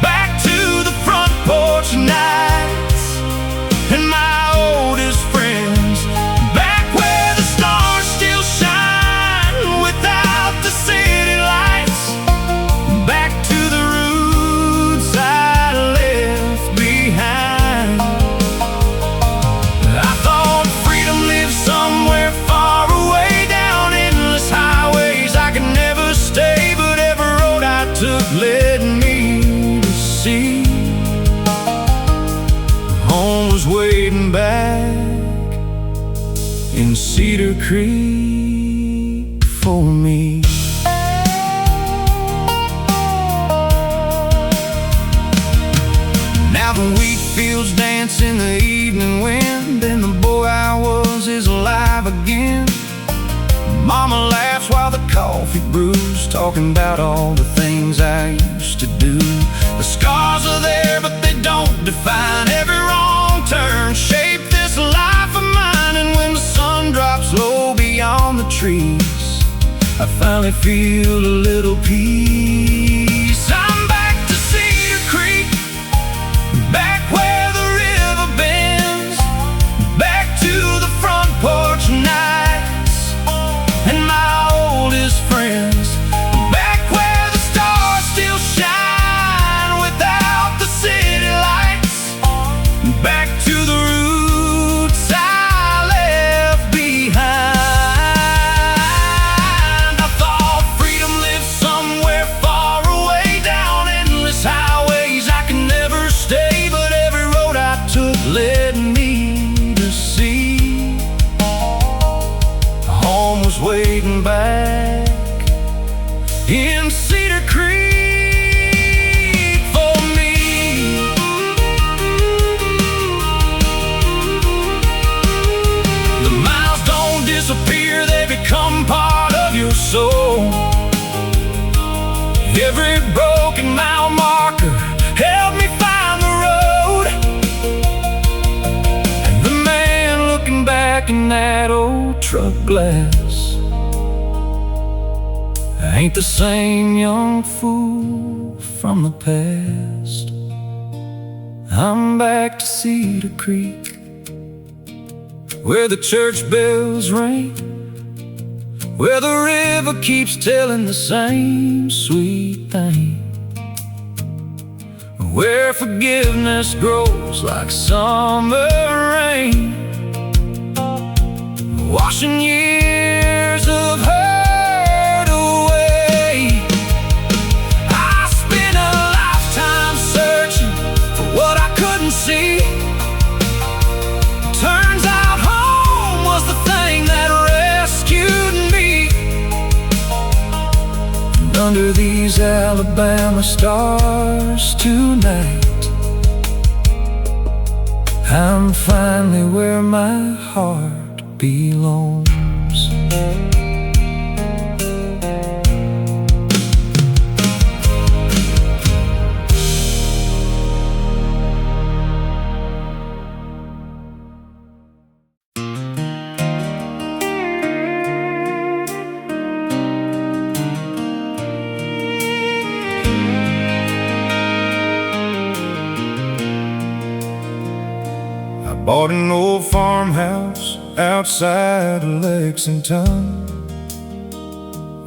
S2: back to the front porch nights and my oldest friends, back where the stars still shine without the city lights, back to the roots I left behind. I thought freedom lived somewhere far away, down endless highways I could never stay, but every road I took led me to see home was waiting back in Cedar Creek for me. Now the wheat fields dance in the evening wind, and the boy I was is alive again. Mama laughs while the coffee brews, talking about all the things I used to do. The scars are there, but they don't define. Every wrong turn shaped this life of mine, and when the sun drops low beyond the trees, I finally feel a little peace. I'm back to Cedar Creek, back where the river bends, back to the front porch nights and my oldest friends, back where the stars still shine without the city lights, back to the roots I left behind. I thought freedom lived somewhere far waiting back in Cedar Creek for me. The miles don't disappear, they become part of your soul. Every broken mile marker helped me find the road. And the man looking back in that old truck glass ain't the same young fool from the past. I'm back to Cedar Creek, where the church bells ring, where the river keeps telling the same sweet thing, where forgiveness grows like summer rain, washing years of hurt away. I spent a lifetime searching for what I couldn't see. Turns out home was the thing that rescued me. And under these Alabama stars tonight, I'm finally where my heart belongs. Bought an old farmhouse outside of Lexington,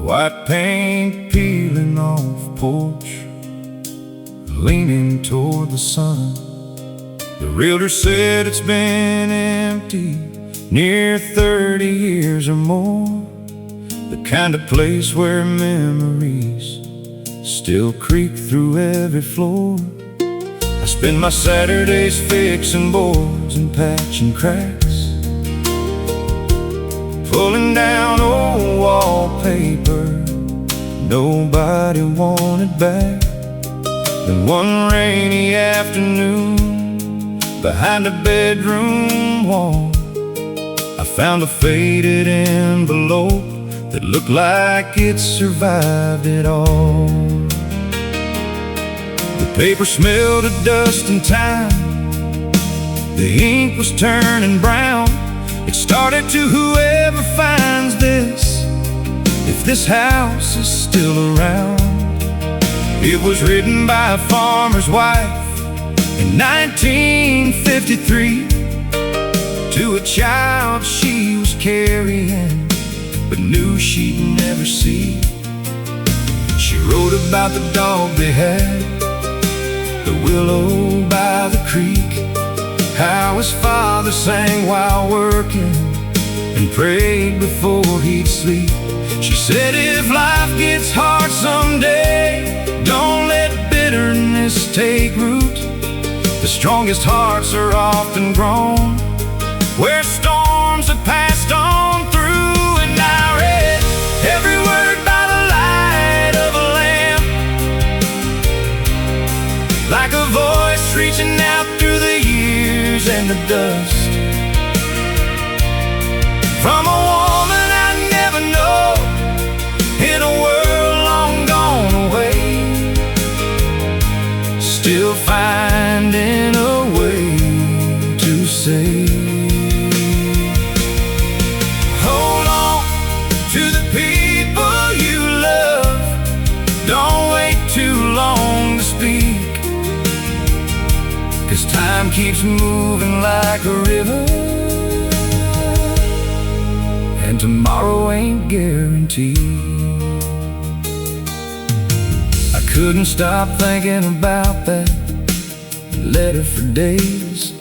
S2: white paint peeling off porch, leaning toward the sun. The realtor said it's been empty near 30 years or more, the kind of place where memories still creak through every floor. I spend my Saturdays fixing boards and patching cracks, pulling down old wallpaper nobody wanted back. Then one rainy afternoon, behind a bedroom wall, I found a faded envelope that looked like it survived it all. The paper smelled of dust and time, the ink was turning brown. It started to whoever finds this, if this house is still around. It was written by a farmer's wife in 1953 to a child she was carrying but knew she'd never see. She wrote about the dog they had, the willow by the creek, how his father sang while working and prayed before he'd sleep. She said if life gets hard someday, don't let bitterness take root. The strongest hearts are often grown where storms have passed on through. And I read every word by the light of a lamp, like a voice reaching out through the years and the dust, from a woman I never know in a world long gone away, still finding a way to say, hold on to the people you love, don't wait too long to speak, 'cause time keeps moving like a river, and tomorrow ain't guaranteed. I couldn't stop thinking about that letter for days,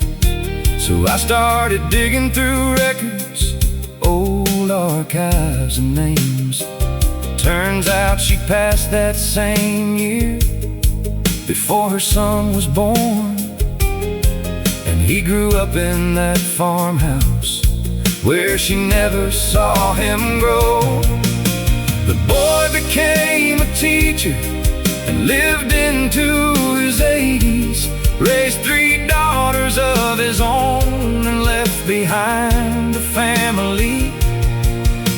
S2: so I started digging through records, old archives and names. Turns out she passed that same year, before her son was born. And he grew up in that farmhouse where she never saw him grow. The boy became a teacher and lived into his 80s, raised 3 daughters of his own and left behind a family.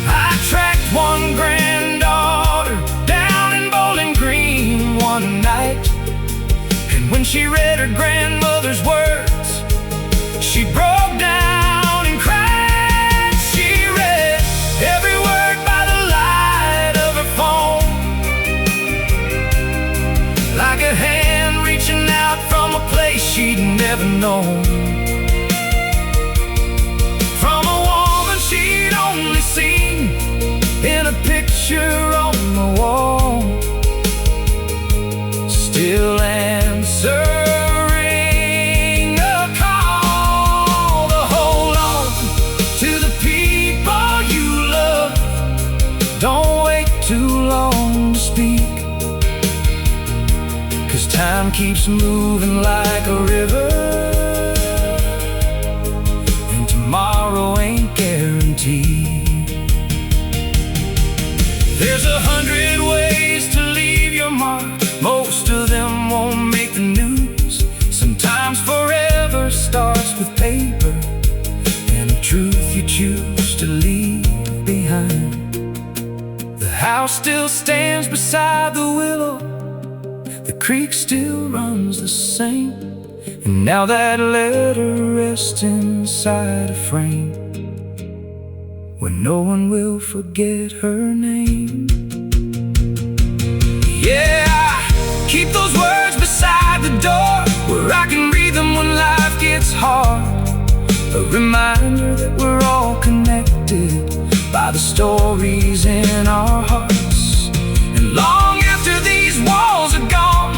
S2: I tracked one granddaughter down in Bowling Green one night, and when she read her grandmother's words, she broke down and cried. She read every word by the light of her phone, like a hand reaching out from a place she'd never known, from a woman she'd only seen in a picture on the wall, still answering a call to hold on to the people you love. Don't wait too long to speak, 'cause time keeps moving like a river, and tomorrow ain't guaranteed. There's 100 ways to leave your mark. Most of them won't make the news. Sometimes forever starts with paper and the truth you choose to leave behind. The house still stands beside the willow, the creek still runs the same, and now that letter rests inside a frame where no one will forget her name. Yeah, keep those words beside the door where I can read them when life gets hard. A reminder that we're all connected by the stories in our hearts. And long after these walls are gone,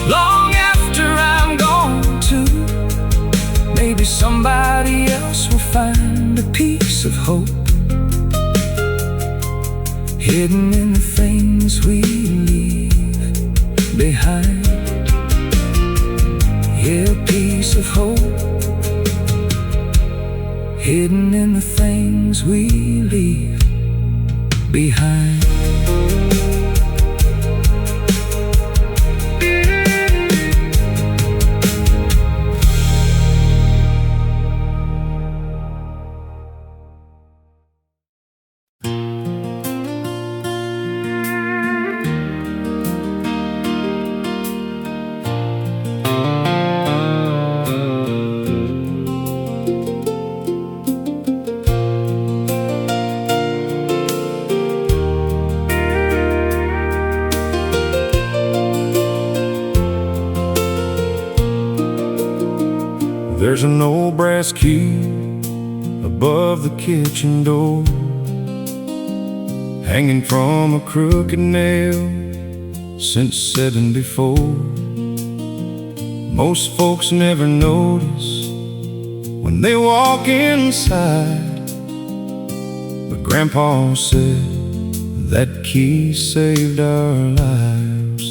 S2: long after I'm gone too, maybe somebody else will find a piece of hope hidden in the things we leave behind. Yeah, a piece of hope hidden in the things we leave behind.
S3: There's an old brass key above the kitchen door, hanging from a crooked nail since '74. Most folks never notice when they walk inside, but Grandpa said that key saved our lives.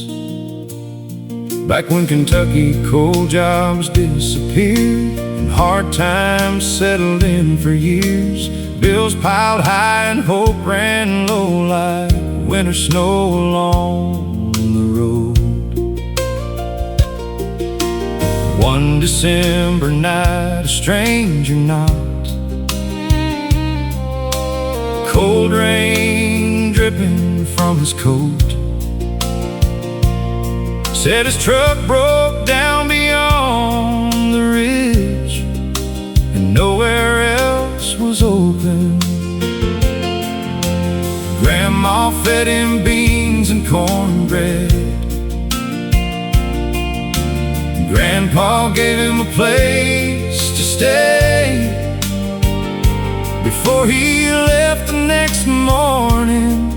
S3: Back when Kentucky coal jobs disappeared and hard times settled in for years, bills piled high and hope ran low like winter snow along the road. One December night, a stranger knocked, cold rain dripping from his coat. Said his truck broke down beyond the ridge and nowhere else was open. Grandma fed him beans and cornbread. Grandpa gave him a place to stay. Before he left the next morning,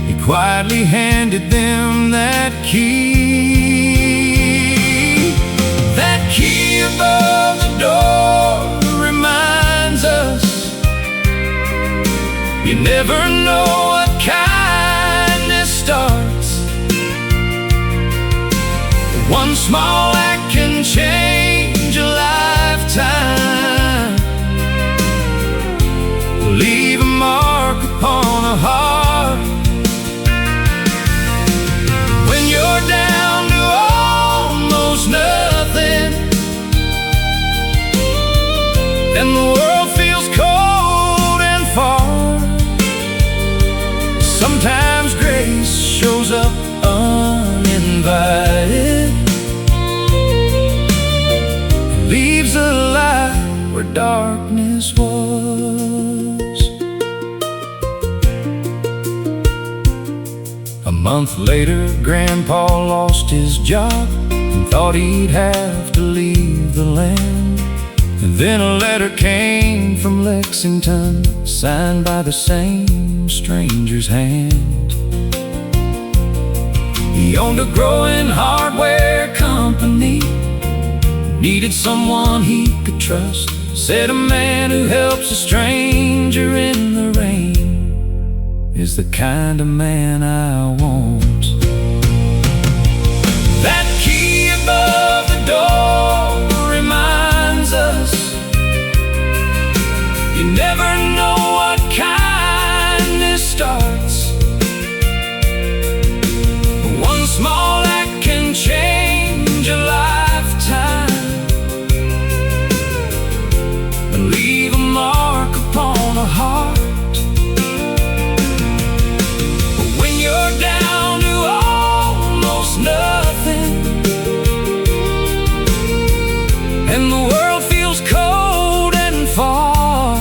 S3: he quietly handed them that key. That key above the door reminds us you never know what kindness starts. One small act can change a lifetime. A month later, Grandpa lost his job and thought he'd have to leave the land. And then a letter came from Lexington, signed by the same stranger's hand. He owned a growing hardware company, needed someone he could trust. Said a man who helps a stranger in the rain is the kind of man I want.
S2: That key above the door reminds us you never know what kindness starts. One small act can change a lifetime and leave a mark upon a heart. But when you're down to almost nothing and the world feels cold and far,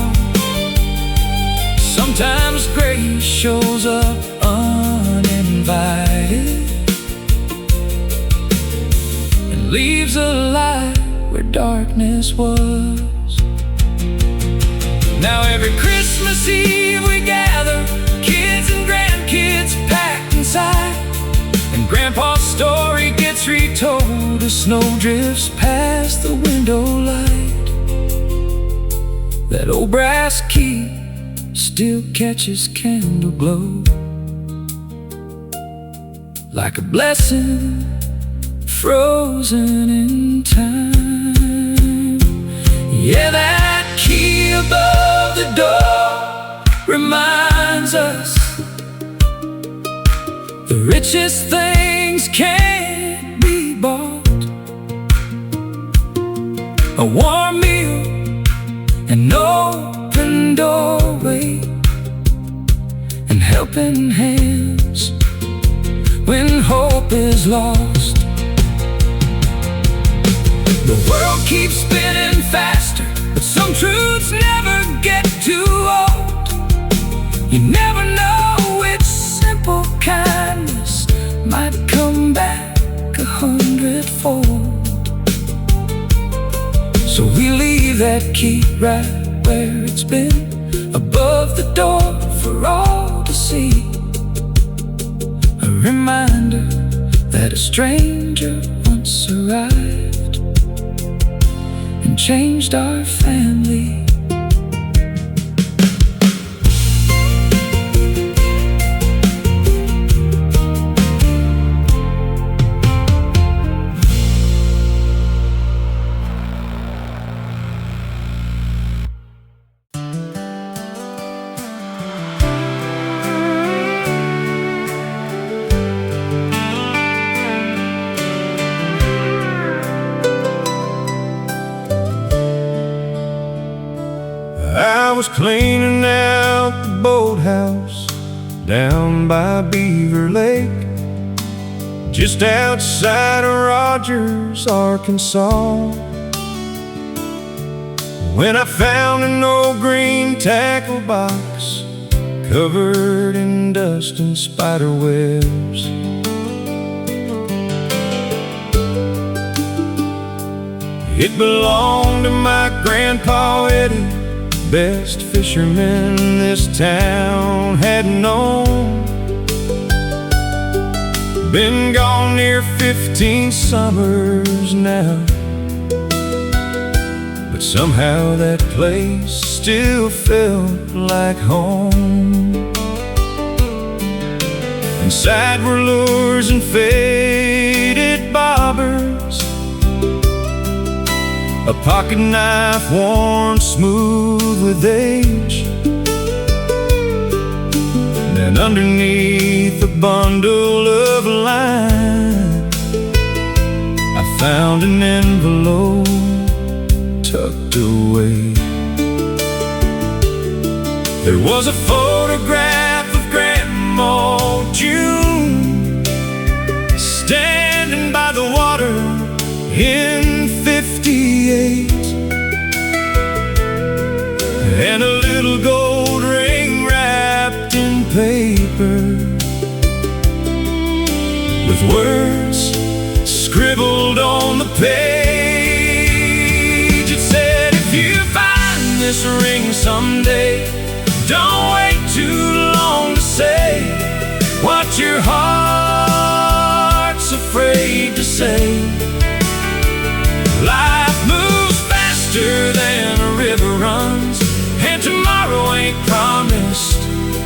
S2: sometimes grace shows up uninvited and leaves a light where darkness was. Now every Christmas Eve we gather, kids and grandkids packed inside, and Grandpa's story gets retold as snow drifts past the window light. That old brass key still catches candle glow, like a blessing frozen in time. Yeah, that key above the door reminds us the richest things can't be bought. A warm meal, an open doorway, and helping hands when hope is lost. The world keeps spinning faster, but some truths never get too old. You never know which simple kindness might come back 100-fold. So we leave that key right where it's been, above the door for all to see. A reminder that a stranger once arrived and changed our family.
S3: I was cleaning out the boathouse down by Beaver Lake, just outside of Rogers, Arkansas, when I found an old green tackle box covered in dust and spider webs. It belonged to my grandpa Eddie, best fisherman this town had known. Been gone near 15 summers now, but somehow that place still felt like home. Inside were lures and faded bobbers, a pocket knife worn smooth with age, and underneath a bundle of line I found an envelope tucked away. There was a photograph of Grandma June standing by the water in '58, and a little gold ring wrapped in paper, with words scribbled on the page. It said, if you find this ring someday, don't wait too long to say what your heart's afraid to say. Life moves faster than a river runs, and tomorrow ain't promised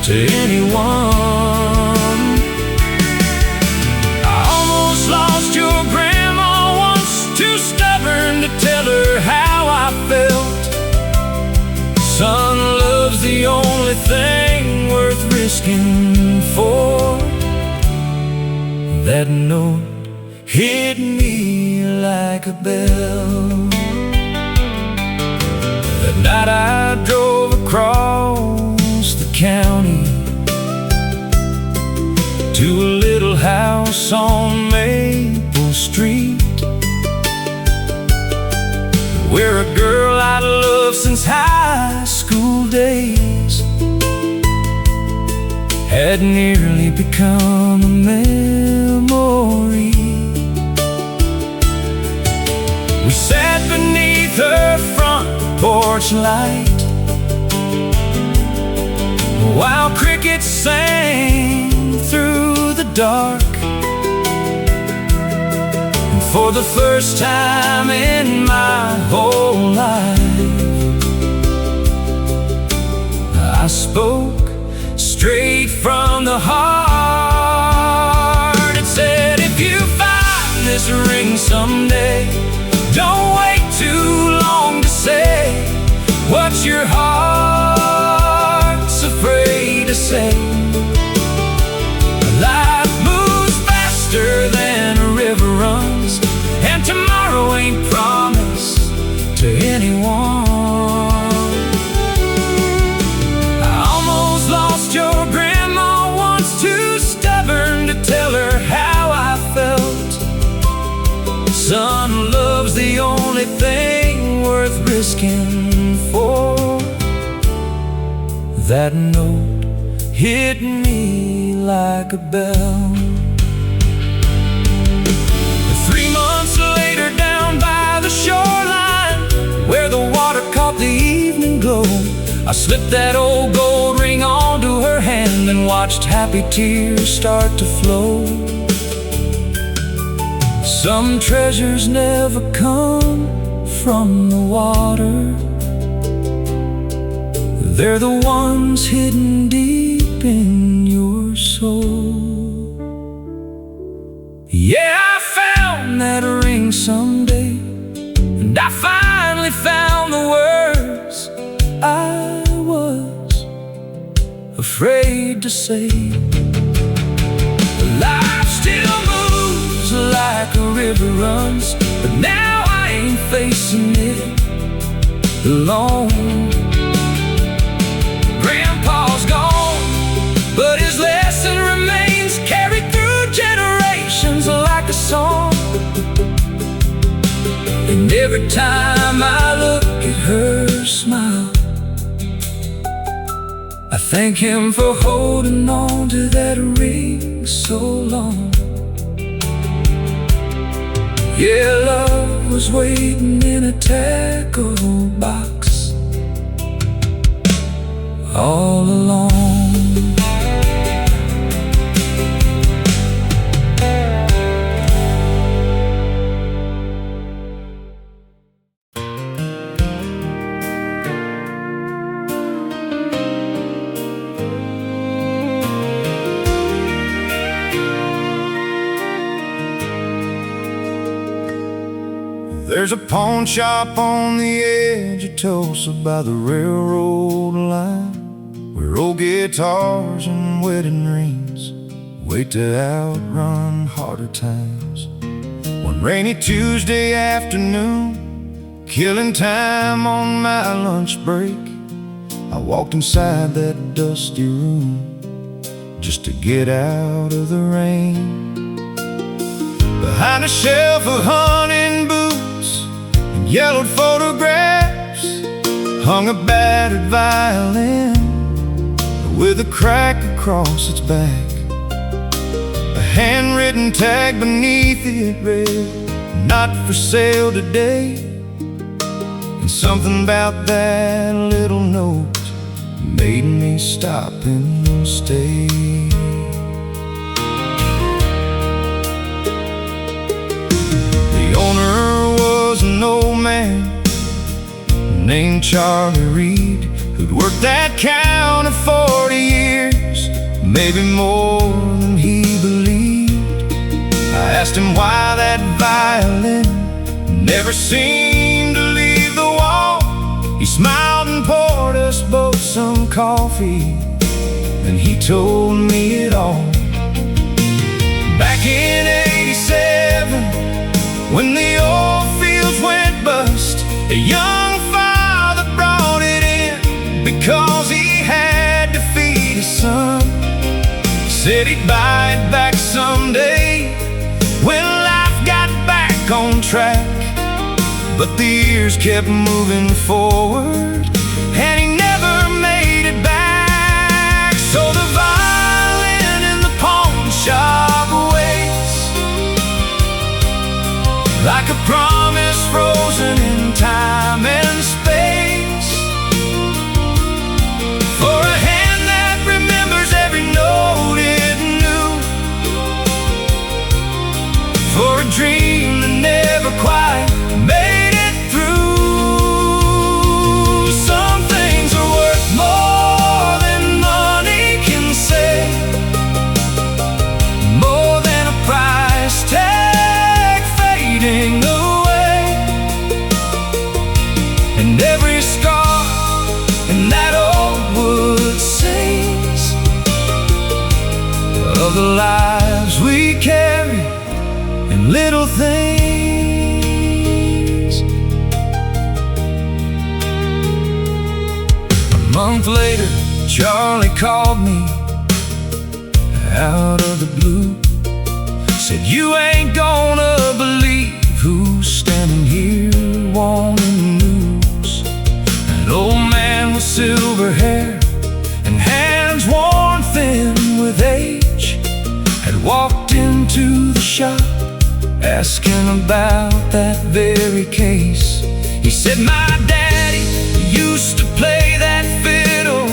S3: to anyone. I almost lost your grandma once, too stubborn to tell her how I felt. Son, love's the only thing worth risking for. That note hit me like a bell. That night I drove across the county to a little house on Maple Street, where a girl I'd loved since high school days had nearly become a memory. We sat beneath her front porch light while crickets sang through the dark. And for the first time in my whole life, I spoke straight from the heart. It said, if you find this ring someday, don't wait too long to say what your heart's afraid to say. Life moves faster than a river runs, and tomorrow ain't promised to anyone. I almost lost your grandma once, too stubborn to tell her how I felt. Son, love's the only thing worth risking for. That note hit me like a bell. 3 months later, down by the shoreline, where the water caught the evening glow, I slipped that old gold ring onto her hand and watched happy tears start to flow. Some treasures never come from the water, they're the ones hidden deep in your soul. Yeah, I found that ring someday, and I finally found the words I was afraid to say. Life still moves like a river runs, but now I ain't facing it alone. Grandpa's gone, but his lesson remains, carried through generations like a song. And every time I look at her smile, I thank him for holding on to that ring so long. Yeah, love was waiting in a tackle box all along. There's a pawn shop on the edge of Tulsa by the railroad line, where old guitars and wedding rings wait to outrun harder times. One rainy Tuesday afternoon, killing time on my lunch break, I walked inside that dusty room just to get out of the rain. Behind a shelf of hunting boots and yellowed photographs hung a battered violin with a crack across its back. A handwritten tag beneath it read, "Not for sale today." And something about that little note made me stop and stay. The owner was an old man named Charlie Reed, who'd worked that counter 40 years, maybe more than he believed. I asked him why that violin never seemed to leave the wall. He smiled and poured us both some coffee, and he told me it all. Back in '87, when the old fields went bust, a young father brought it in because he had to feed his son. Said he'd buy it back someday when life got back on track. But the years kept moving forward, and he never made it back. So the violin in the pawn shop waits, like a promise frozen in time and space, for a hand that remembers every note it knew, for a dream that never quite made it through. Some things are worth more than money can say, more than a price tag fading away. And every scar in that old wood sings of the lives we carry and little things. A month later, Charlie called me out of the blue. Said, "You ain't gonna believe who's standing here wanting news." An old man with silver hair and hands worn thin with age had walked into the shop asking about that very case. He said, "My daddy used to play that fiddle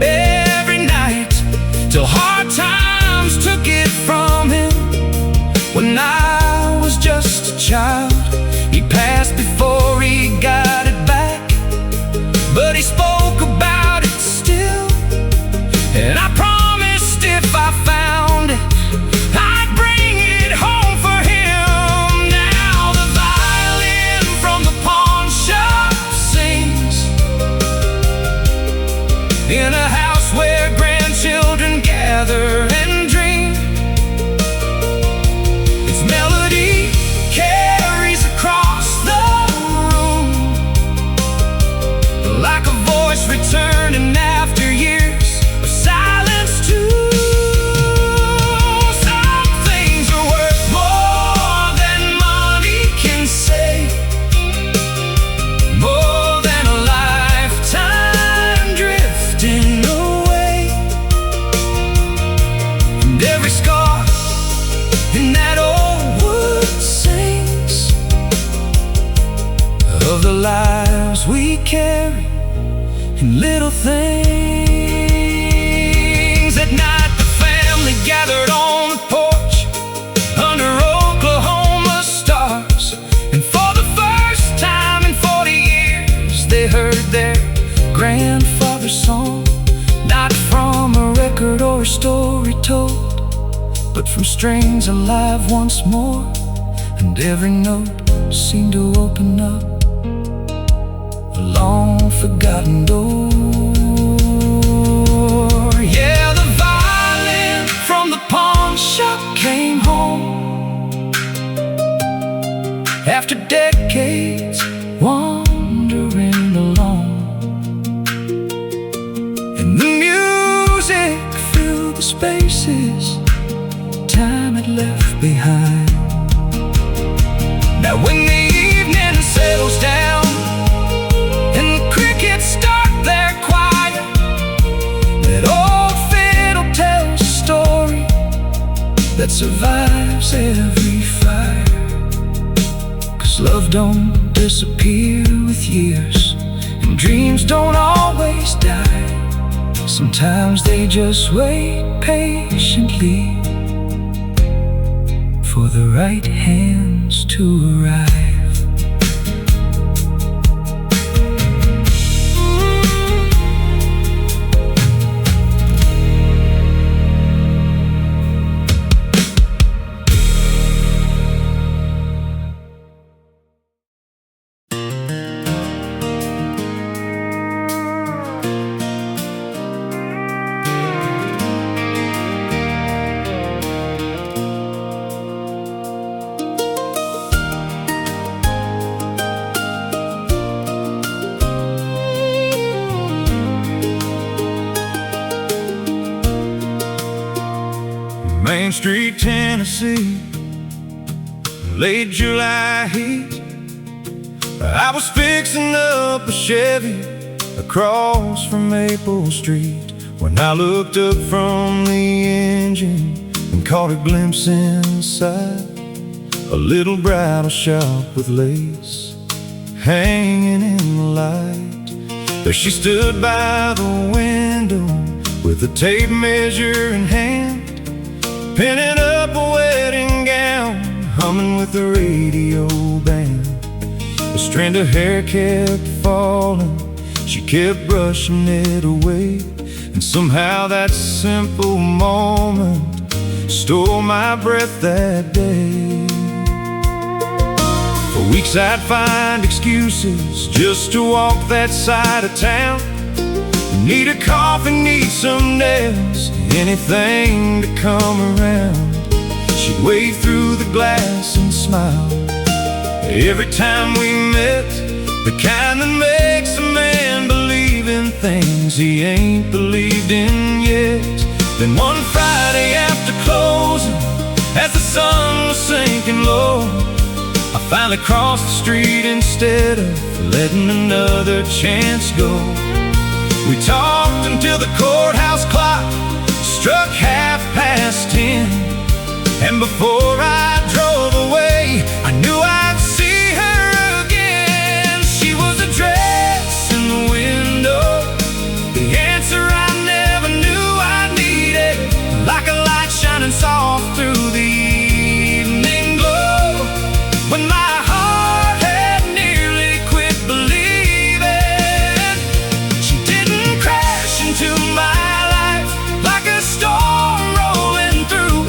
S3: every night till hard times took it from him. When I was just a child, he passed before he got it back, but he spoke about it still, and I promised if I found it, I'd bring it home for him." Now the violin from the pawn shop sings in a house where grandchildren gather and dream. Its melody carries across the room like a voice returning after years of silence too. Some things are worth more than money can say, more than a lifetime drifting away. And every scar in that old wood sings of the lives we carry and little things. At night the family gathered on the porch under Oklahoma stars, and for the first time in 40 years they heard their grandfather's song, not from a record or a story told, but from strings alive once more. And every note seemed to open up a long-forgotten door. Yeah, the violin from the pawn shop came home after decades wandering alone, and the music filled the spaces time had left behind. Now when the evening settles down and the cricket
S1: that survives every fire. 'Cause love don't disappear with years, and dreams don't always die. Sometimes they just wait patiently for the right hands to arrive.
S3: Main Street, Tennessee, late July heat. I was fixing up a Chevy across from Maple Street when I looked up from the engine and caught a glimpse inside a little bridal shop with lace hanging in the light. There she stood by the window with a tape measure in hand, pinning up a wedding gown, humming with the radio band. A strand of hair kept falling, she kept brushing it away, and somehow that simple moment stole my breath that day. For weeks I'd find excuses just to walk that side of town. Need a coffee, need some nails, anything to come around. She'd wave through the glass and smile every time we met, the kind that makes a man believe in things he ain't believed in yet. Then one Friday after closing, as the sun was sinking low, I finally crossed the street instead of letting another chance go. We talked until the courthouse clock struck 10:30, and before I drove away, I knew I'd see her again. She was a dress in the window, the answer I never knew I needed, like a light shining soft through the evening glow. When my heart had nearly quit believing, she didn't crash into my life like a storm rolling through.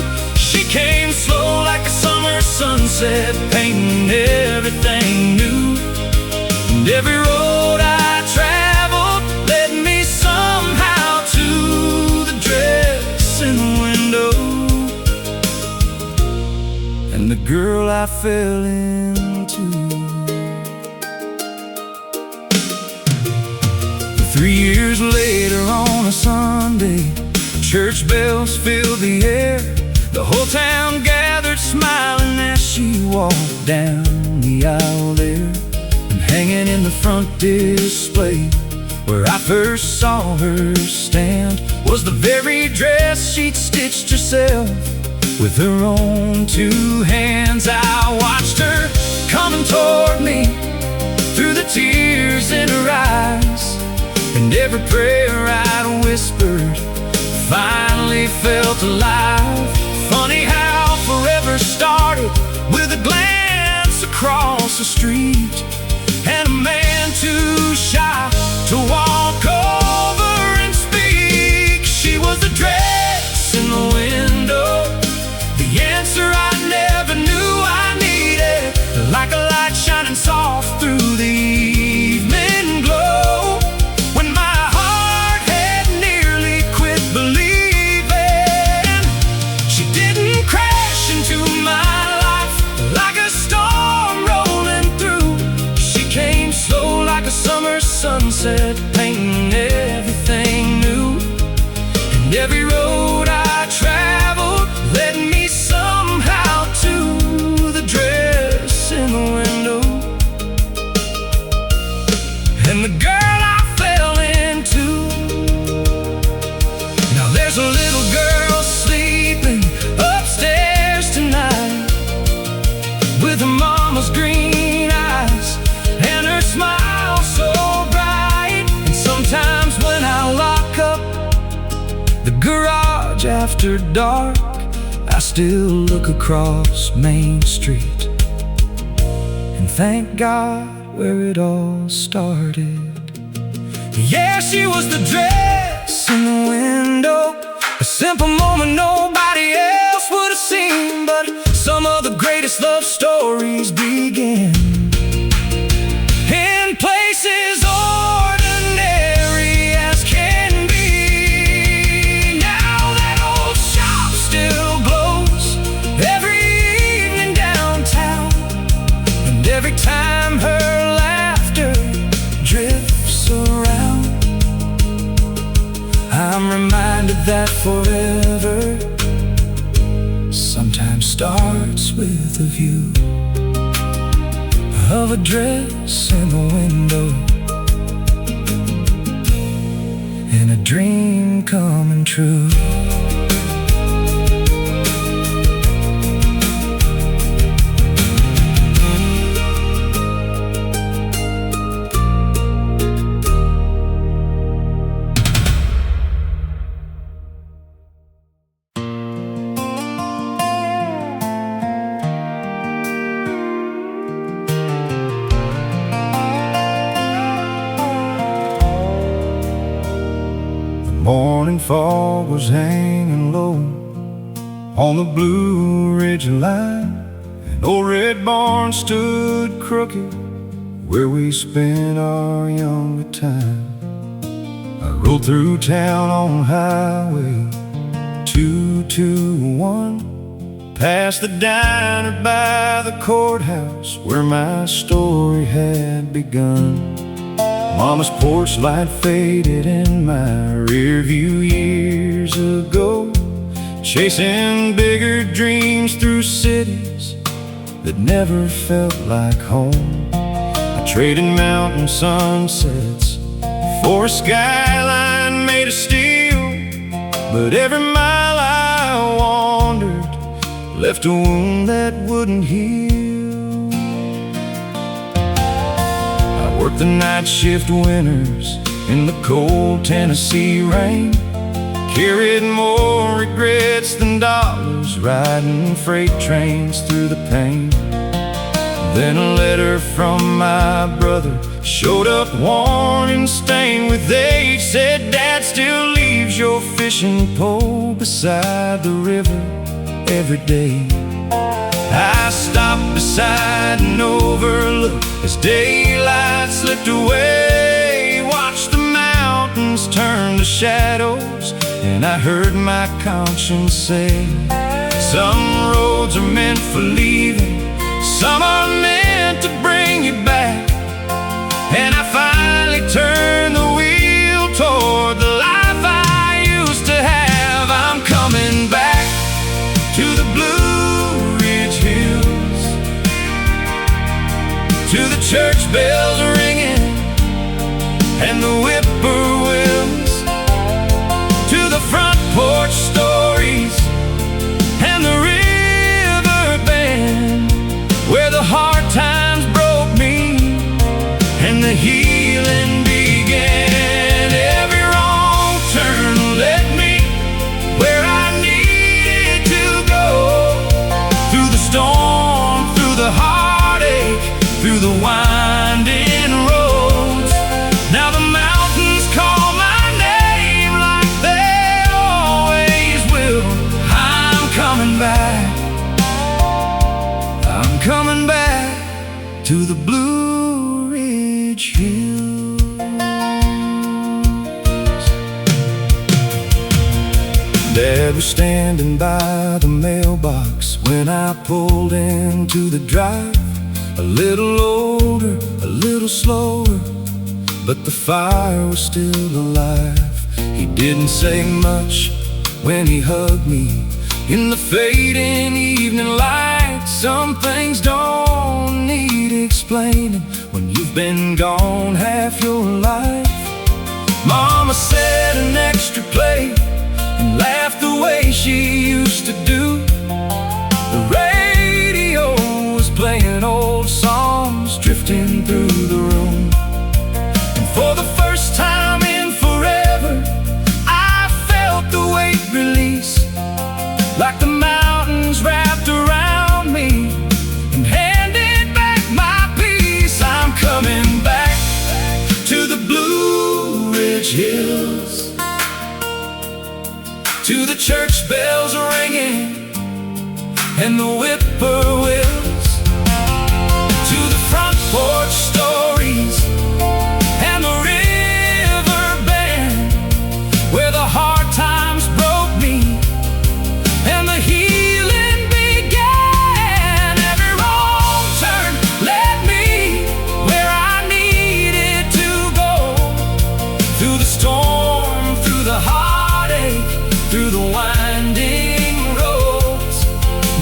S3: She came slow like a summer sunset, painting everything new. And every road I traveled led me somehow to the dress in the window and the girl I fell into. 3 years later on a Sunday, church bells filled the air. The whole town gathered smiling as she walked down the aisle there. And hanging in the front display where I first saw her stand was the very dress she'd stitched herself with her own 2 hands. I watched her coming toward me through the tears in her eyes, and every prayer I'd whispered finally felt alive. Funny how forever started with a glance across the street, and a man too shy to walk over and speak. She was the dress in the window, the answer I never knew I needed, like a light shining soft through the evening glow. When my heart had nearly quit believing, she didn't crash into my life like a storm rolling through.
S1: garage after dark, I still look across Main Street and thank God where it all started. Yeah, she was the dress in the window, a simple moment nobody else would have seen. But some of the greatest love stories begin in places ordinary as can be. Now that old shop still glows every evening downtown, and every time her laughter drifts around, I'm reminded that forever sometimes starts with a view of a dress in the window and a dream coming true.
S3: Morning fog was hanging low on the Blue Ridge line. An old red barn stood crooked where we spent our younger time. I rode through town on Highway 221, past the diner by the courthouse where my story had begun. Mama's porch light faded in my rear view years ago, chasing bigger dreams through cities that never felt like home. I traded mountain sunsets for a skyline made of steel, but every mile I wandered left a wound that wouldn't heal. Worked the night shift winters in the cold Tennessee rain, carried more regrets than dollars, riding freight trains through the pain. Then a letter from my brother showed up worn and stained with age, said, "Dad still leaves your fishing pole beside the river every day." I stopped beside an overlook as daylight slipped away, watched the mountains turn to shadows, and I heard my conscience say, some roads are meant for leaving, some are meant to bring you back. And I finally turned the wheel toward the life I used to have. I'm coming back to the Blue Ridge Hills, to the church bells ringing and the whippoorwills, to the front porch stories and the river bend, where the hard times broke me and the healing began. Every wrong turn led me where I needed to go, through the storm, through the heartache, through the winding roads. Now the mountains call my name like they always will. I'm coming back, I'm coming back to the Blue Ridge Hills. Dad was standing by the mailbox when I pulled into the drive. A little older, a little slower, but the fire was still alive. He didn't say much when he hugged me in the fading evening light. Some things don't need explaining when you've been gone half your life. Mama said an extra plate and laughed the way she used to do. The radio was playing old songs drifting through the room, and for the first time in forever I felt the weight release.
S1: to the church bells ringing and the whippoorwills, to the front porch stories and the river bend, where the hard times broke me and the healing began. Every wrong turn led me where I needed to go, through the storm, through the heartache, through the winding roads.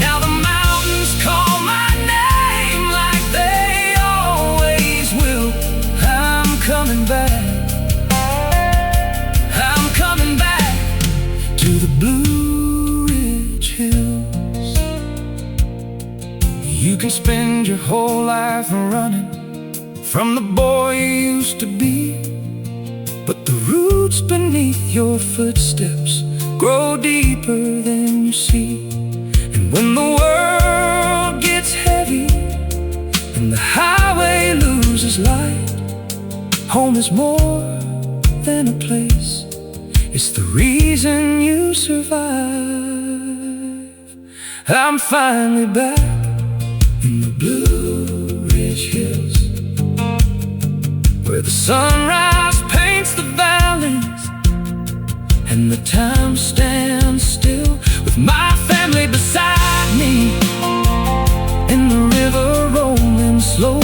S1: Now the mountains call my name like they always will. I'm coming back, I'm coming back to the Blue Ridge Hills. You can spend your whole life running from the boy you used to be, but the roots beneath your footsteps grow deeper than you see. And when the world gets heavy and the highway loses light, home is more than a place, it's the reason you survive. I'm finally back in the Blue Ridge Hills, where the sunrise paints the valleys and the time stands still, with my family beside me and the river rolling slow.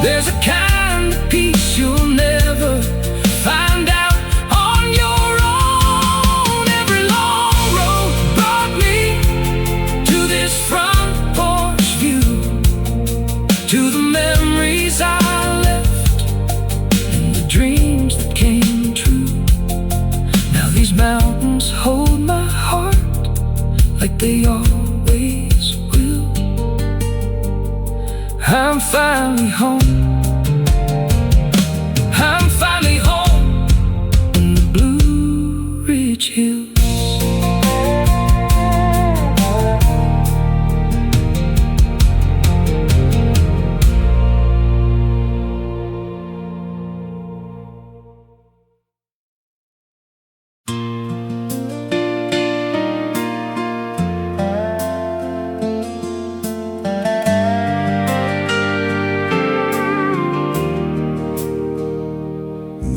S1: There's a kind of peace you'll never find out on your own. Every long road brought me to this front porch view, to the memories I left and the dreams that came true. Now these mountains hold my heart like they always will. I'm finally home, I'm finally home in the Blue Ridge Hills.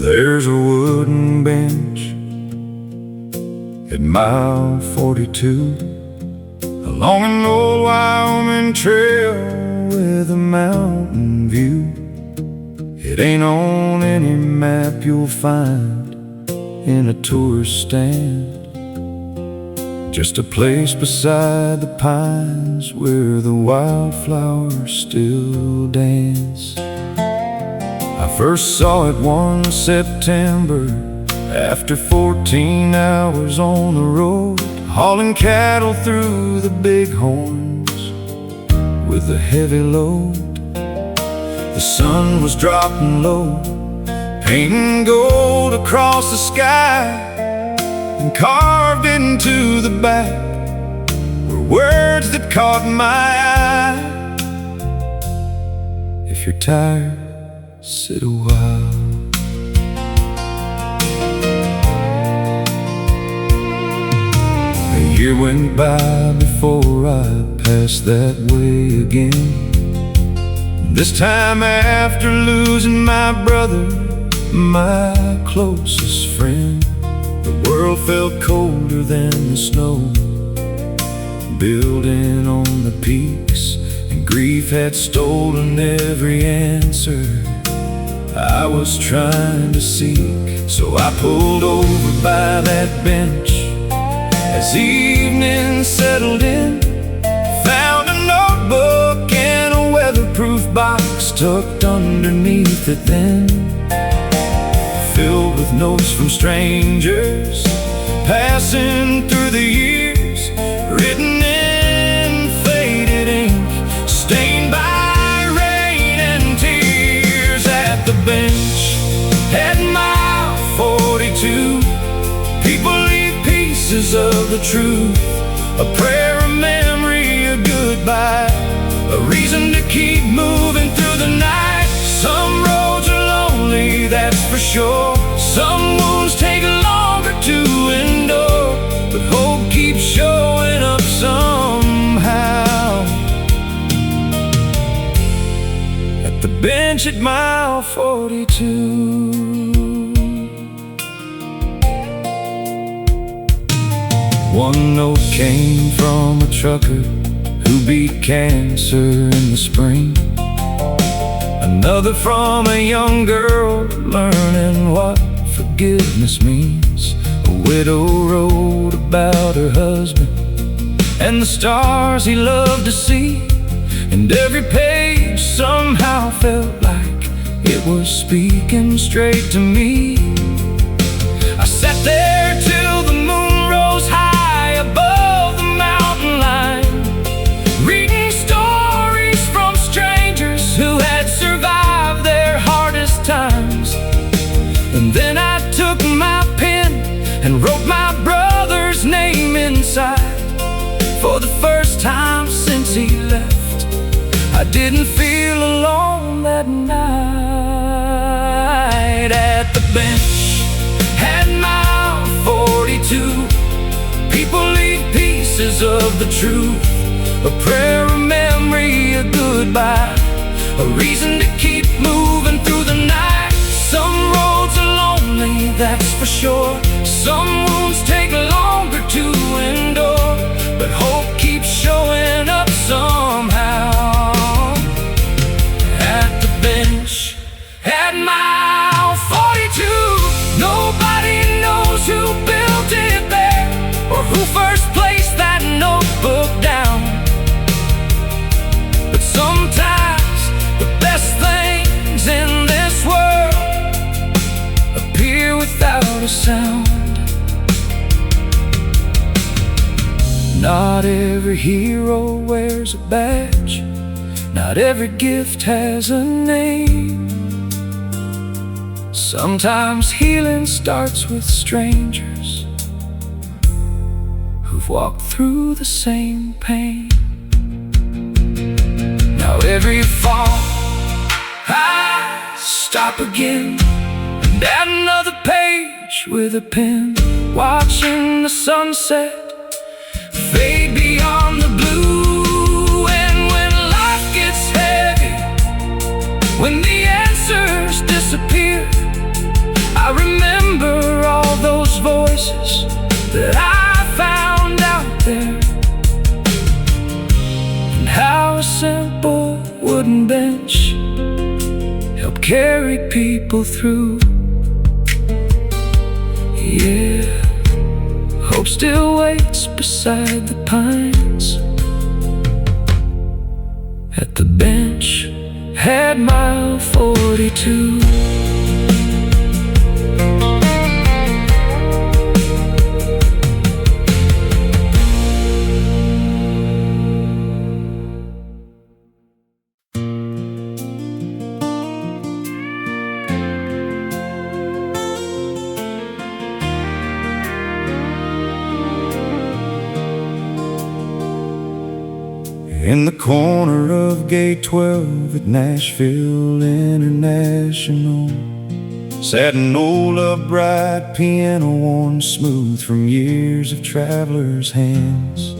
S3: There's a wooden bench at mile 42 along an old Wyoming trail with a mountain view. It ain't on any map you'll find in a tourist stand, just a place beside the pines where the wildflowers still dance. I first saw it one September after 14 hours on the road, hauling cattle through the bighorns with a heavy load. The sun was dropping low, painting gold across the sky, and carved into the back were words that caught my eye. If you're tired, sit a while. A year went by before I passed that way again. This time after losing my brother, my closest friend. The world felt colder than the snow, building on the peaks, and grief had stolen every answer I was trying to seek. So I pulled over by that bench as evening settled in, found a notebook and a weatherproof box tucked underneath it then, filled with notes from strangers passing through the years, written in faded ink, stained by rain and tears. At the bench at mile 42, people leave pieces of the truth, a prayer, a memory, a goodbye, a reason to keep moving through the night. Some roads are lonely, that's for sure. Some wounds take longer to endure. at mile 42. One note came from a trucker who beat cancer in the spring. Another from a young girl learning what forgiveness means. A widow wrote about her husband and the stars he loved to see. And every page somehow felt like it was speaking straight to me. I sat there till the moon rose high above the mountain line, reading stories from strangers who had survived their hardest times. And then I took my pen and wrote my brother's name inside. For the first time since he left, I didn't feel alone that night. At the bench at mile 42, people leave pieces of the truth, a prayer, a memory, a goodbye, a reason to keep moving through the night. Some roads are lonely, that's for sure. Some wounds take longer to endure, but hope keeps showing up somehow. At the bench at mile 42, nobody knows who built it there or who first placed that notebook down. But sometimes the best things in this world appear without a sound. Not every hero wears a badge, not every gift has a name. Sometimes healing starts with strangers who've walked through the same pain. Now every fall I stop again and add another page with a pen, watching the sunset fade beyond the blue. And when life gets heavy, when the answers disappear, I remember all those voices that I found out there, and how a simple wooden bench helped carry people through. Yeah, hope still waits beside the pines at the bench at mile 42. In the corner of Gate 12 at Nashville International sat an old upright piano, worn smooth from years of travelers' hands.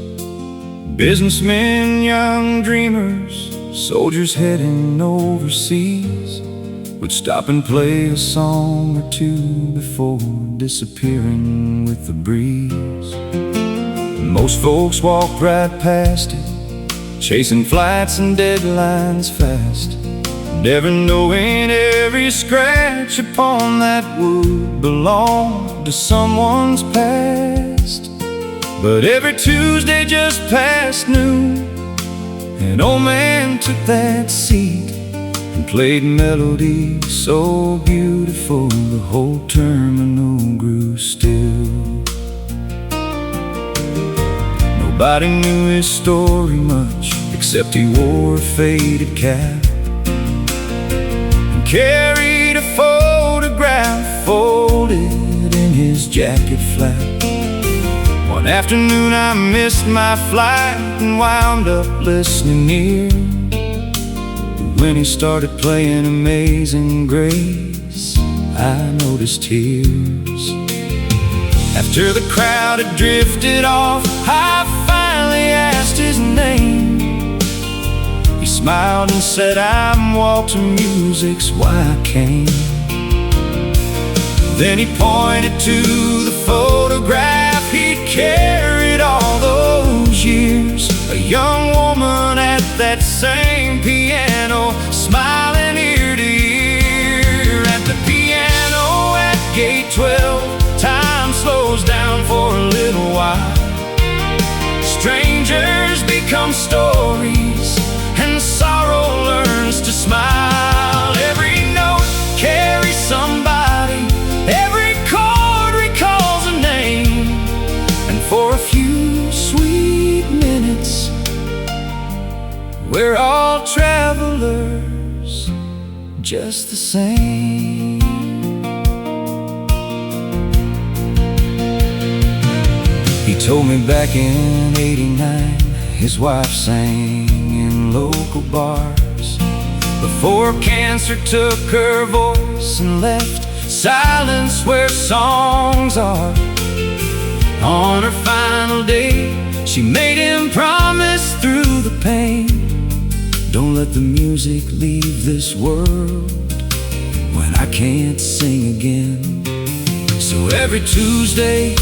S3: Businessmen, young dreamers, soldiers heading overseas would stop and play a song or two before disappearing with the breeze. Most folks walked right past it, chasing flights and deadlines fast, never knowing every scratch upon that wood belonged to someone's past. But every Tuesday just past noon, an old man took that seat and played melodies so beautiful the whole terminal grew still. Nobody knew his story much, except he wore a faded cap and carried a photograph folded in his jacket flap. One afternoon I missed my flight and wound up listening near. When he started playing Amazing Grace, I noticed tears. After the crowd had drifted off, I finally asked his name. He smiled and said, I'm Walter, music's why I came. Then he pointed to the photograph he'd carried all those years. A young woman at that same piano, smiling ear to ear. At the piano at gate 12, time slows down for a little while. Strangers become stories, and sorrow learns to smile. Every note carries somebody, every chord recalls a name. And for a few sweet minutes, we're all travelers, just the same. He told me back in '89, his wife sang in local bars before cancer took her voice and left silence where songs are. On her final day, she made him promise through the pain, don't let the music leave this world when I can't sing again. So every Tuesday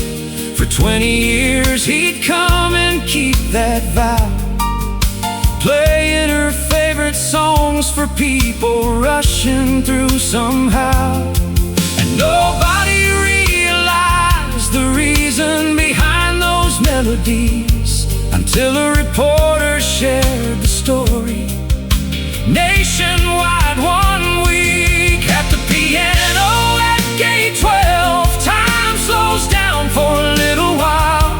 S3: for 20 years he'd come and keep that vow, playing her favorite songs for people rushing through somehow. And nobody realized the reason behind those melodies until a reporter shared the story nationwide one week. At the piano at gate 12, time slows down for a little while.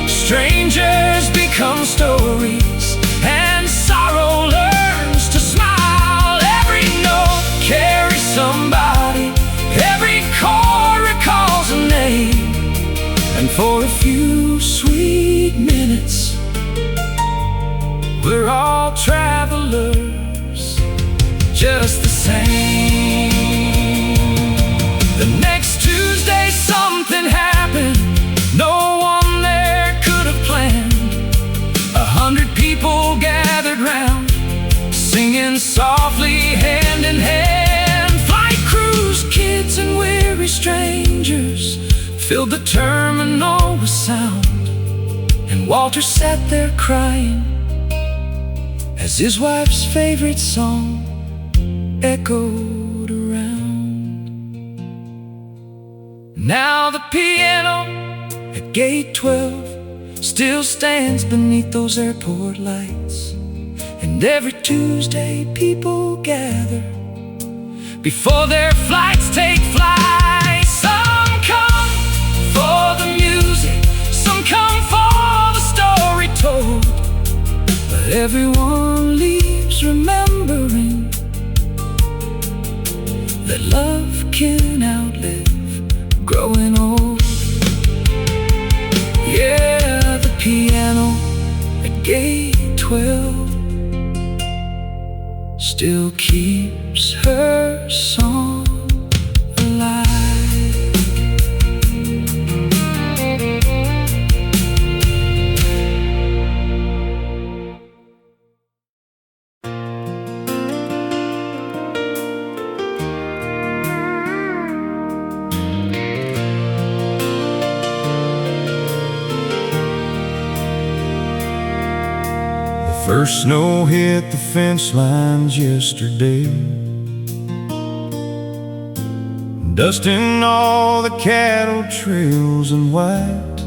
S3: Strangers become stories, and sorrow learns to smile. Every note carries somebody, every chord recalls a name. And for a few sweet minutes, we're all travelers, just the same. The next Tuesday something happened no one there could have planned. 100 people gathered round, singing softly hand in hand. Flight crews, kids and weary strangers filled the terminal with sound. And Walter sat there crying as his wife's favorite song echoed around. Now the piano at gate 12 still stands beneath those airport lights, and every Tuesday people gather before their flights take flight. Some come for the music, some come for the story told, but everyone leaves remembering that love can outlive growing old. Yeah, the piano at gate 12 still keeps her song alive. First snow hit the fence lines yesterday, dusting all the cattle trails in white.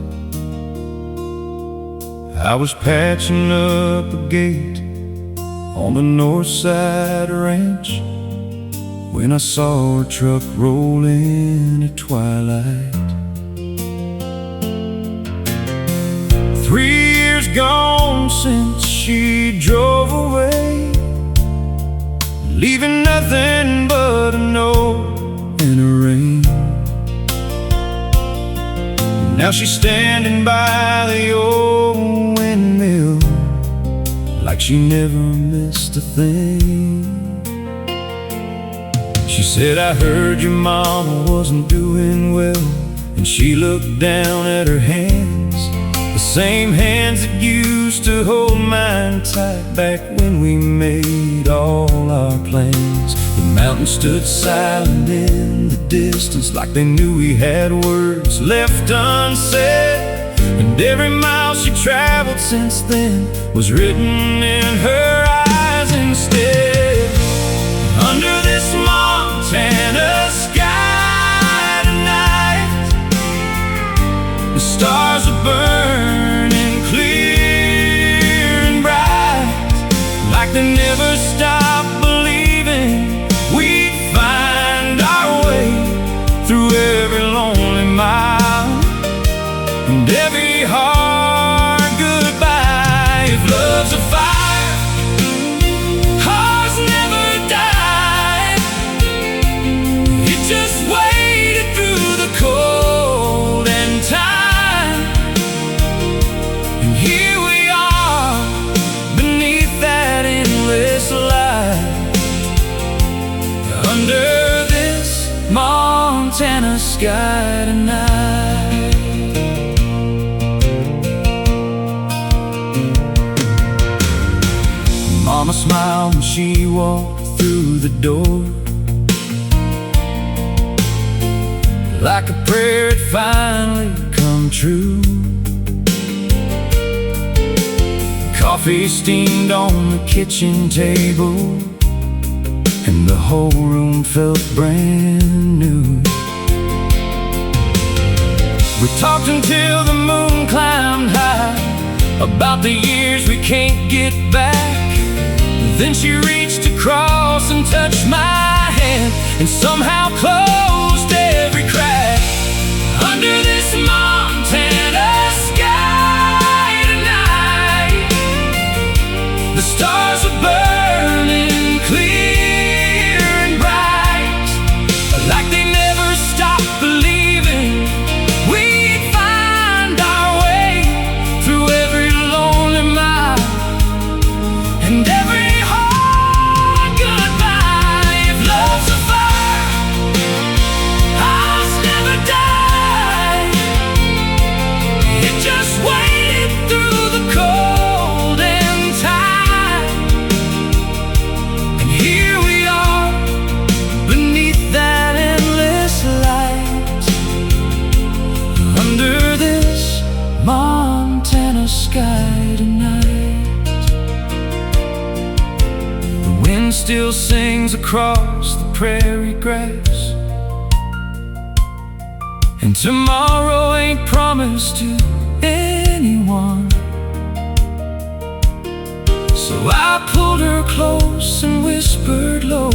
S3: I was patching up a gate on the north side ranch when I saw a truck roll in at twilight. 3 years gone since she drove away, leaving nothing but a note and a ring. Now she's standing by the old windmill like she never missed a thing. She said, I heard your mama wasn't doing well, and she looked down at her hands. The same hands that used to hold mine tight back when we made all our plans. The mountains stood silent in the distance, like they knew we had words left unsaid. And every mile she traveled since then was written in her eyes instead. Under this Montana sky tonight, the stars are burning clear and bright, like they never stopped believing we'd find our way through every lonely mile and every hard goodbye. If love's a fire, hearts never die. It just waited through the cold and time, and here we are beneath that endless light, under this Montana sky tonight. Mama smiled when she walked through the door, like a prayer had finally come true. Coffee steamed on the kitchen table, and the whole room felt brand new. We talked until the moon climbed high, about the years we can't get back. Then she reached across and touched my hand, and somehow closed every crack. Under this Montana sky tonight, the stars are burning clear and bright, like they never stopped believing we'd find our way through every lonely mile and every hard goodbye. If love's a fire, hearts never die. It just waited through the cold and time, and here we are beneath that endless light, under this Montana sky tonight. The wind still sings across the prairie grass, and tomorrow ain't promised to anyone. So I pulled her close and whispered low,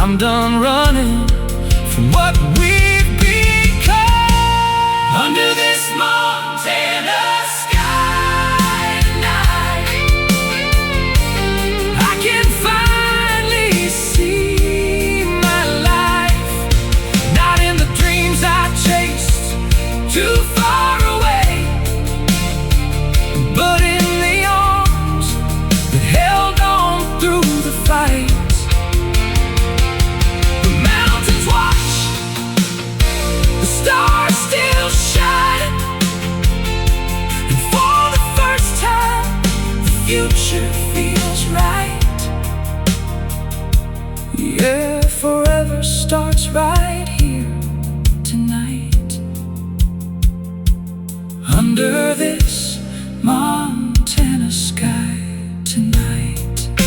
S3: I'm done running from what we've become. Under this Montana sky tonight, I can finally see my life, not in the dreams I chased too far away, but in the arms that held on through the fight. The mountains watch, the stars still shining, and for the first time the future feels right. Yeah, forever starts right here tonight, under this